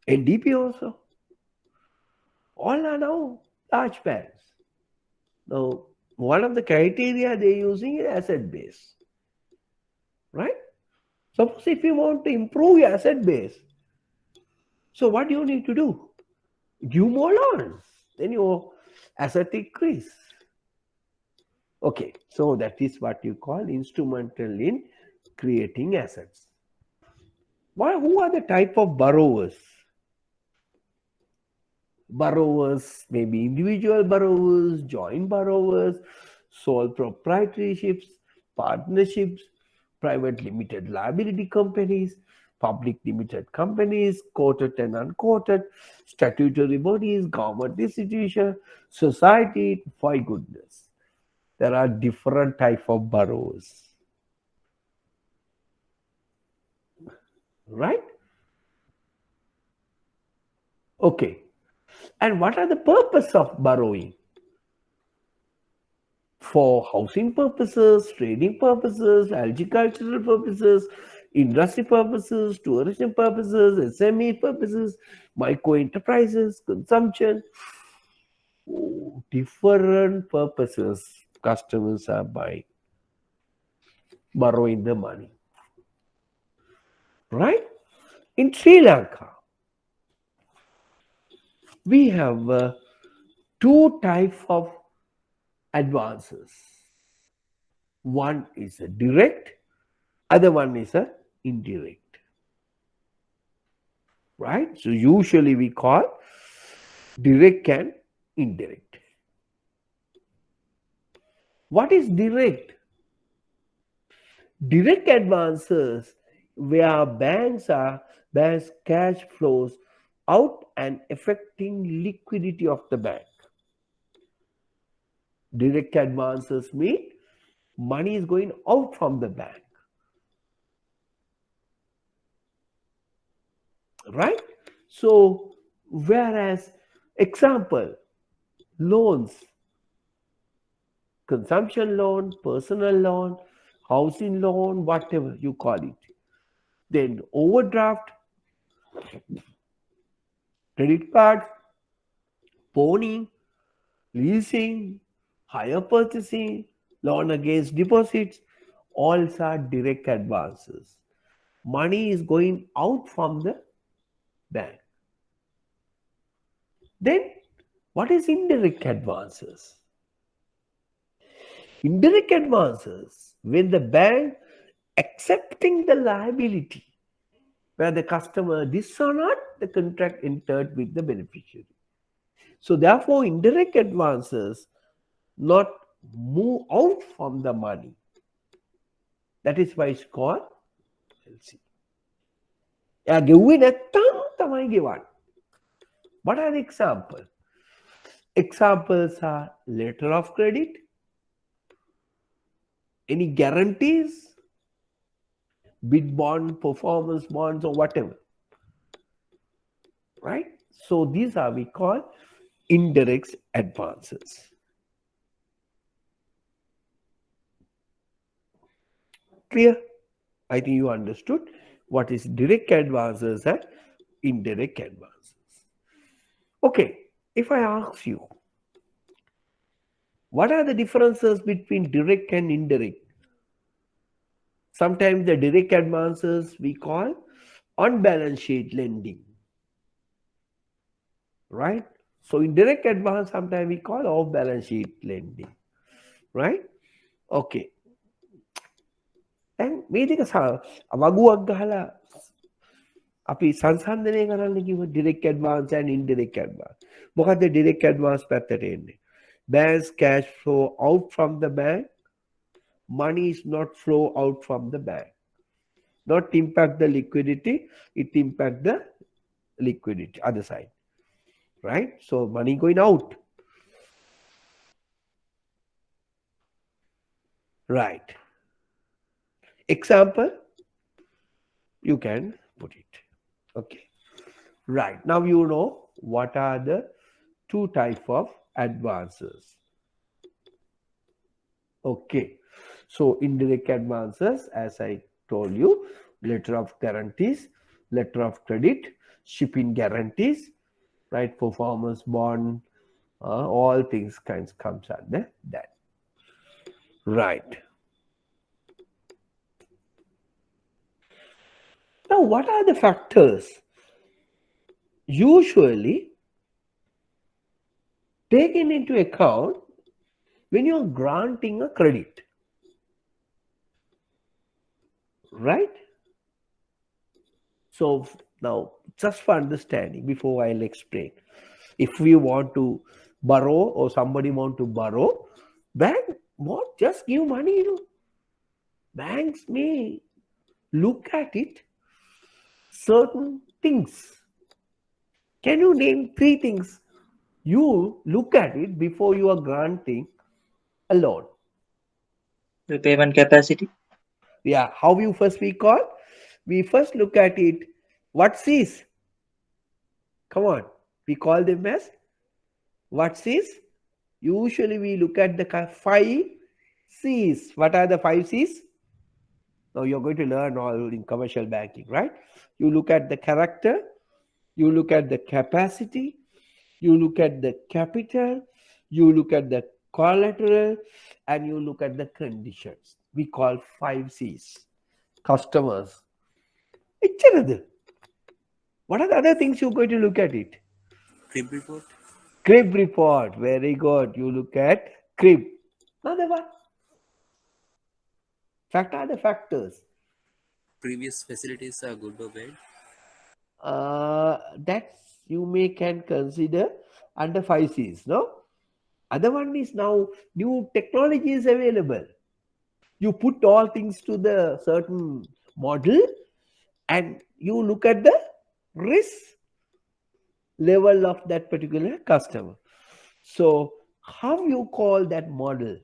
S1: NDP also, all are now large banks. Now, one of the criteria they're using is asset base, right? Suppose if you want to improve your asset base, so what do you need to do? Give more loans, then your asset increase. Okay, so that is what you call instrumental in creating assets. Who are the type of borrowers? Borrowers may be individual borrowers, joint borrowers, sole proprietorships, partnerships, private limited liability companies, public limited companies, quoted and unquoted, statutory bodies, government institutions, society. For goodness, there are different type of borrowers, right? Okay. And what are the purpose of borrowing? For housing purposes, trading purposes, agricultural purposes, industry purposes, tourism purposes, SME purposes, micro enterprises, consumption. Different purposes customers are borrowing the money. Right? In Sri Lanka, we have two types of advances. One is a direct, other one is a indirect. Right? So usually we call direct and indirect. What is direct? Direct advances where banks cash flows out and affecting liquidity of the bank. Direct advances mean money is going out from the bank. Right? So, whereas, example, loans, consumption loan, personal loan, housing loan, whatever you call it. Then overdraft, credit card, pawning, leasing, hire purchasing, loan against deposits, all are direct advances. Money is going out from the bank. Then, what is indirect advances? Indirect advances, when the bank accepting the liability, where the customer dishonor the contract entered with the beneficiary. So therefore, indirect advances not move out from the money. That is why it's called LC. ගෙව්වේ නැත්තම් තමයි ගෙවන්නේ. What are the examples? Examples are letter of credit, any guarantees, bid bond, performance bonds, or whatever. Right? So these are we call indirect advances. Clear? I think you understood what is direct advances and indirect advances. Okay, if I ask you, what are the differences between direct and indirect? Sometimes the direct advances we call on balance sheet lending. Right? So indirect advance sometimes we call off balance sheet lending. Right? Okay. And මේ දෙක වගුවක් ගහලා අපි සංසන්දනය කරන්න කිව්ව direct advance and indirect advance. මොකද්ද direct advance පැත්තට එන්නේ? Bank's cash flow out from the bank. Money is not flow out from the bank. Not impact the liquidity, it impact the liquidity, other side. Right? So money going out. Right. Example, you can put it. Okay. Right. Now you know what are the two types of advances. Okay. So indirect advances, as I told you, letter of guarantees, letter of credit, shipping guarantees, right? Performance bond, all things kinds comes under that. Right. Now, what are the factors usually taken into account when you're granting a credit? Right? So now, just for understanding, before I'll explain, if we want to borrow or somebody want to borrow, bank won't just give money, you know. Banks may look at it, certain things. Can you name 3 things you look at it before you are granting a loan?
S2: Repayment capacity.
S1: Yeah, how you first we call? We first look at it, what C's? Come on, we call them as what C's? Usually we look at the 5 C's. What are the 5 C's? Now you're going to learn all in commercial banking, right? You look at the character, you look at the capacity, you look at the capital, you look at the collateral, and you look at the conditions. We call 5 C's. Customers. It's another. What are the other things you're going to look at it?
S6: Crib report,
S1: Crib report. Very good. You look at crib. Another one. Fact are the factors.
S6: previous facilities are good or bad.
S1: That you may can consider under 5 C's, no? Other one is now new technology is available. You put all things to the certain model and you look at the risk level of that particular customer. So how you call that model?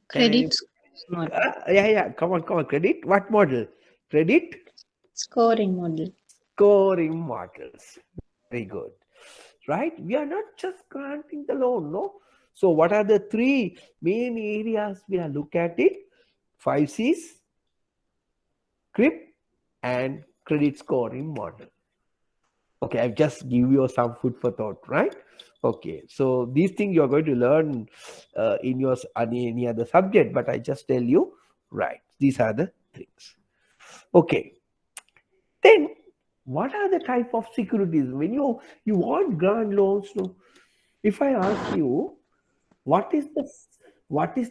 S3: Credit model.
S1: Yeah. Come on. Credit. What model? Credit
S3: Scoring model.
S1: scoring models. Very good. Right? We are not just granting the loan, no? So what are the 3 main areas we are look at it? 5 C's, CRIP, and credit scoring model. Okay, I've just give you some food for thought, right? Okay, so these things you're going to learn in your any other subject, but I just tell you, right? These are the things. Okay, then what are the type of securities when you want grant loans? No, if I ask you what is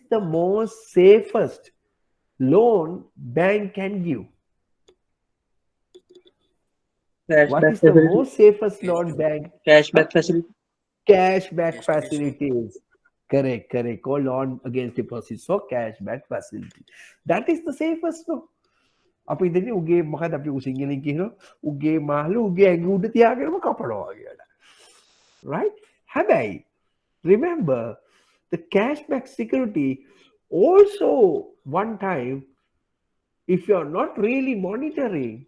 S1: the most safest loan bank can give? What
S2: Cashback
S1: is the
S2: facility.
S1: most safest loan bank? Huh?
S2: Cashback facility.
S1: Cashback
S6: Cash to cash.
S1: facilities. Correct. Called loan against deposits. So cashback facility. That is the safest. No. අපි ඉතින් උගේ මොකද අපි සිංහලෙන් කියනවා උගේ මාළු උගේ ඇඟ උඩ තියාගෙනම කපනවා කියලා. Right? හැබැයි remember the cashback security also one time if you are not really monitoring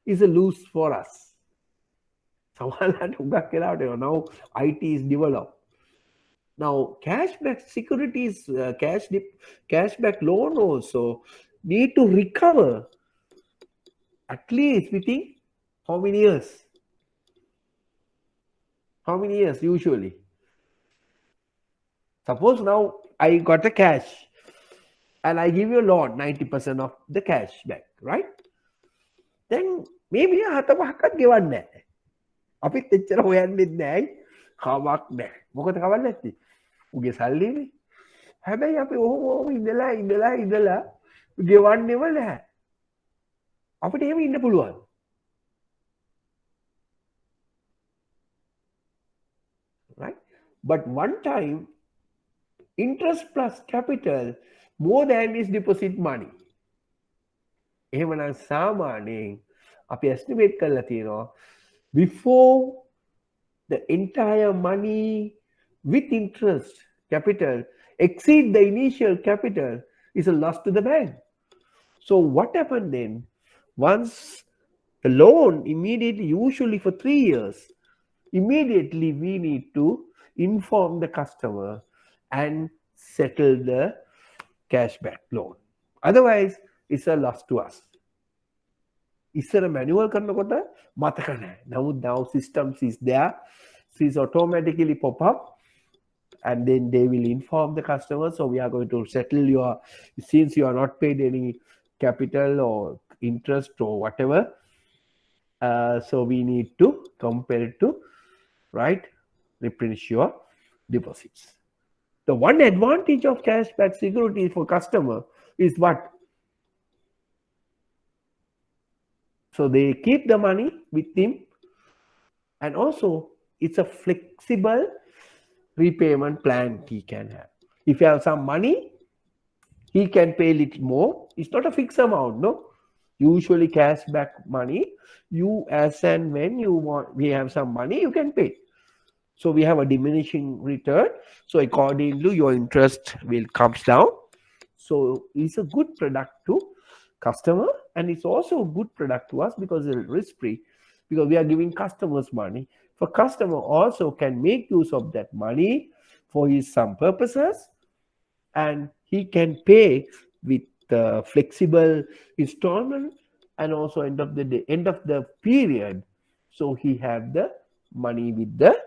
S1: is a lose for us. සමහරවිට උගක් වෙලාවට now IT is developed. Now cashback securities cashback loan also need to recover at least within how many years? How many years usually? Suppose now I got a cash and I give you a loan 90% of the cash back, right? Then maybe හතපහක්වත් ගෙවන්නේ නැහැ. අපිත් එච්චර හොයන්නෙත් නැහැ. කමක් නැහැ. මොකද කවන්නේ නැත්තේ? උගේ සල්ලිනේ. හැබැයි අපි ඔහොම ඉඳලා ගෙවන්නේම නැහැ. අපිට එහෙම ඉන්න පුළුවන්. Right? But one time interest plus capital more than his deposit money. එහෙමනම් සාමාන්‍යයෙන් අපි estimate කරලා තියෙනවා before the entire money with interest capital exceed the initial capital is a loss to the bank. So what happened then? Once the loan immediately, usually for 3 years, immediately we need to inform the customer and settle the cashback loan. Otherwise, it's a loss to us. ඉස්සර manual කරනකොට මතක නැහැ. නමුත් now systems is there. It's automatically pop up and then they will inform the customer. So we are going to settle your, since you are not paid any capital or interest or whatever. So we need to compare it to, right, replenish your deposits. The one advantage of cashback security for customer is what? So they keep the money with him and also it's a flexible repayment plan he can have. If you have some money, he can pay a little more. It's not a fixed amount, no? Usually cashback money, you as and when you want, we have some money, you can pay. So we have a diminishing return. So accordingly, your interest will comes down. So it's a good product to customer and it's also a good product to us because it's risk-free, because we are giving customers money. For customer also can make use of that money for his some purposes and he can pay with flexible installment and also end of the day, end of the period. So he have the money with the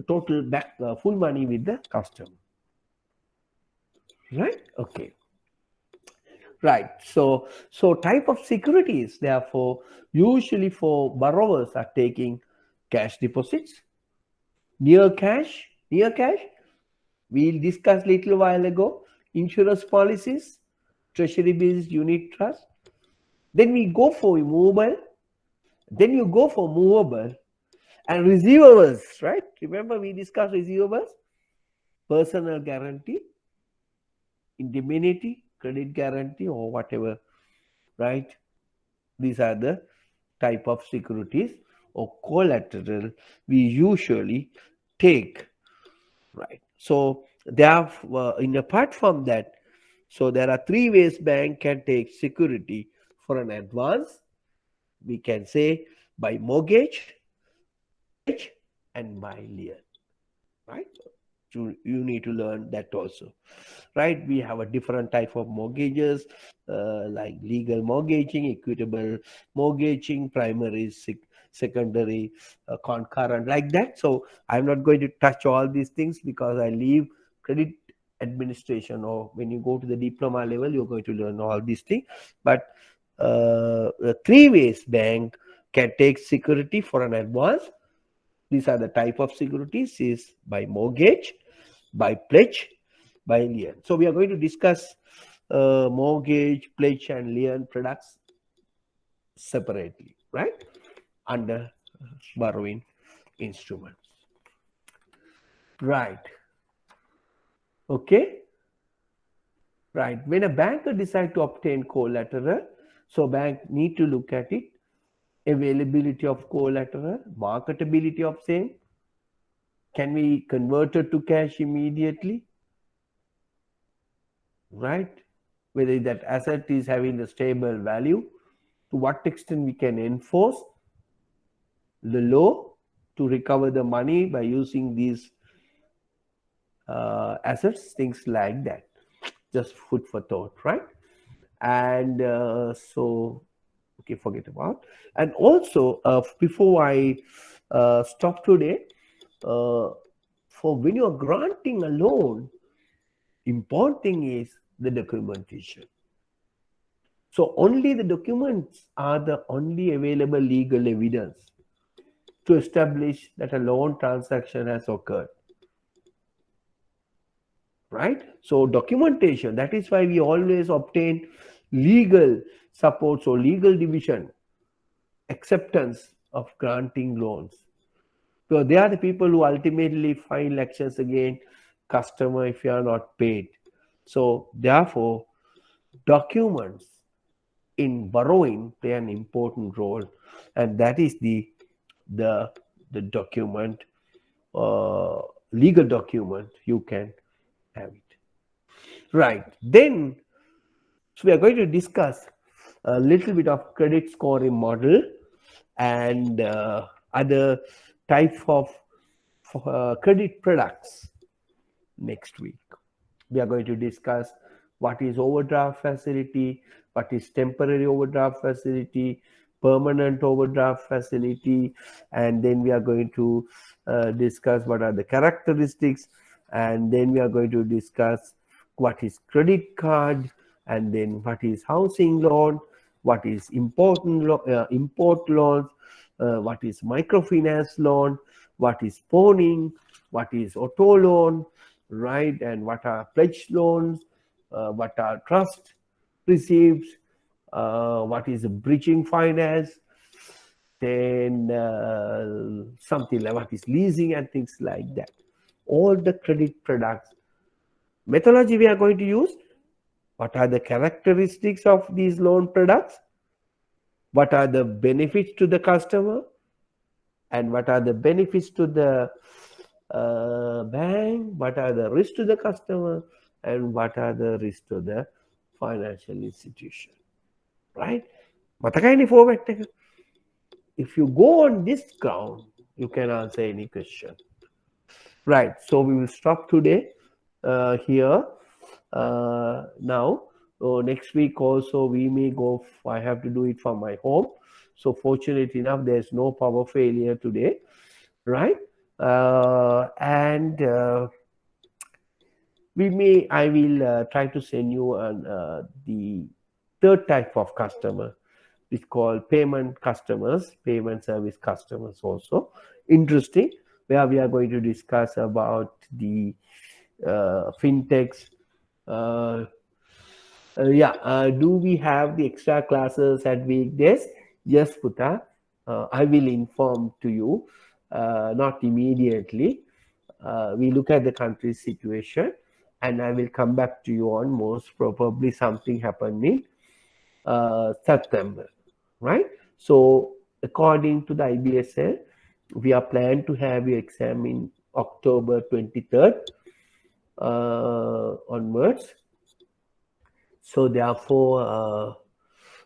S1: total back full money with the customer. Right? Okay. Right. So type of securities, therefore, usually for borrowers are taking cash deposits, near cash. We'll discuss little while ago, insurance policies, treasury bills, unit trust. Then we go for movable. Then you go for movable and receivables, right? Remember we discussed receivables, personal guarantee, indemnity, credit guarantee or whatever, right? These are the type of securities or collateral we usually take, right? So there are, in apart from that, so there are 3 ways bank can take security for an advance. We can say by mortgage and by lien, right? you need to learn that also, right? We have a different type of mortgages, like legal mortgaging, equitable mortgaging, primary, secondary, concurrent, like that. So I'm not going to touch all these things because I leave credit administration, or when you go to the diploma level, you're going to learn all these things. But the three ways bank can take security for an advance. These are the type of securities: is by mortgage, by pledge, by lien. So we are going to discuss mortgage, pledge, and lien products separately, right? Under borrowing instruments. Right. Okay. Right. When a banker decides to obtain collateral, so bank need to look at it: availability of collateral, marketability of same. Can we convert it to cash immediately? Right? Whether that asset is having a stable value, to what extent we can enforce the law to recover the money by using these assets, things like that. Just food for thought, right? And so, okay, forget about. And also, before I stop today, for when you are granting a loan, important thing is the documentation. So only the documents are the only available legal evidence to establish that a loan transaction has occurred. Right? So documentation, that is why we always obtain legal supports or legal division acceptance of granting loans. So they are the people who ultimately file actions against customer if you are not paid. So therefore, documents in borrowing play an important role, and that is the document, legal document. You can have it. Right. Then, so we are going to discuss a little bit of credit scoring model and other type of credit products next week. We are going to discuss what is overdraft facility, what is temporary overdraft facility, permanent overdraft facility, and then we are going to discuss what are the characteristics, and then we are going to discuss what is credit card, and then what is housing loan, what is import loans, what is microfinance loan, what is pawning, what is auto loan, right? And what are pledge loans, what are trust receipts, what is bridging finance, then something like what is leasing and things like that. All the credit products. Methodology we are going to use: what are the characteristics of these loan products, what are the benefits to the customer, and what are the benefits to the bank, what are the risks to the customer, and what are the risks to the financial institution, right? Matakay format. If you go on this ground, you can answer any question. Right, so we will stop today here now. So next week also we may go, I have to do it from my home. So fortunate enough, there's no power failure today, right? And I will try to send you the third type of customer. It's called payment customers, payment service customers also. Interesting, where we are going to discuss about the fintechs. Do we have the extra classes at weekdays? Yes, Puta. I will inform to you, not immediately. We look at the country's situation, and I will come back to you on most probably something happening September, right? So according to the IBSL, we are planning to have your exam in October 23rd onwards. So therefore,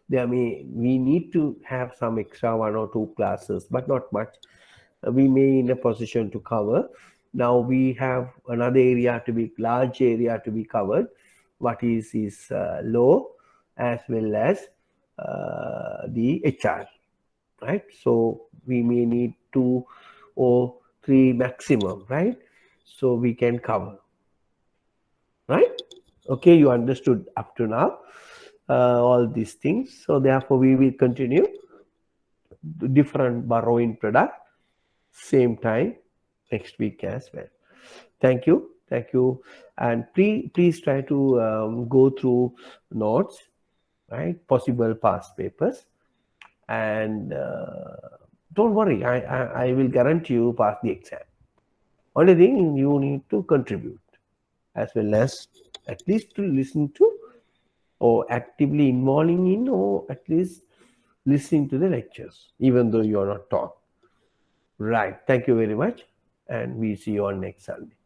S1: we need to have some extra 1 or 2 classes, but not much. We may in a position to cover. Now we have another area to be, large area to be covered. What is law as well as the HR, right? So we may need 2 or 3 maximum, right? So we can cover, right? Okay, you understood up to now all these things. So therefore we will continue different borrowing product same time next week as well. Thank you, and please try to go through notes, right? Possible past papers, and don't worry, I will guarantee you pass the exam. Only thing you need to contribute as well as at least to listen to or actively involving in or at least listening to the lectures even though you are not taught. Right. Thank you very much, and we see you on next Sunday.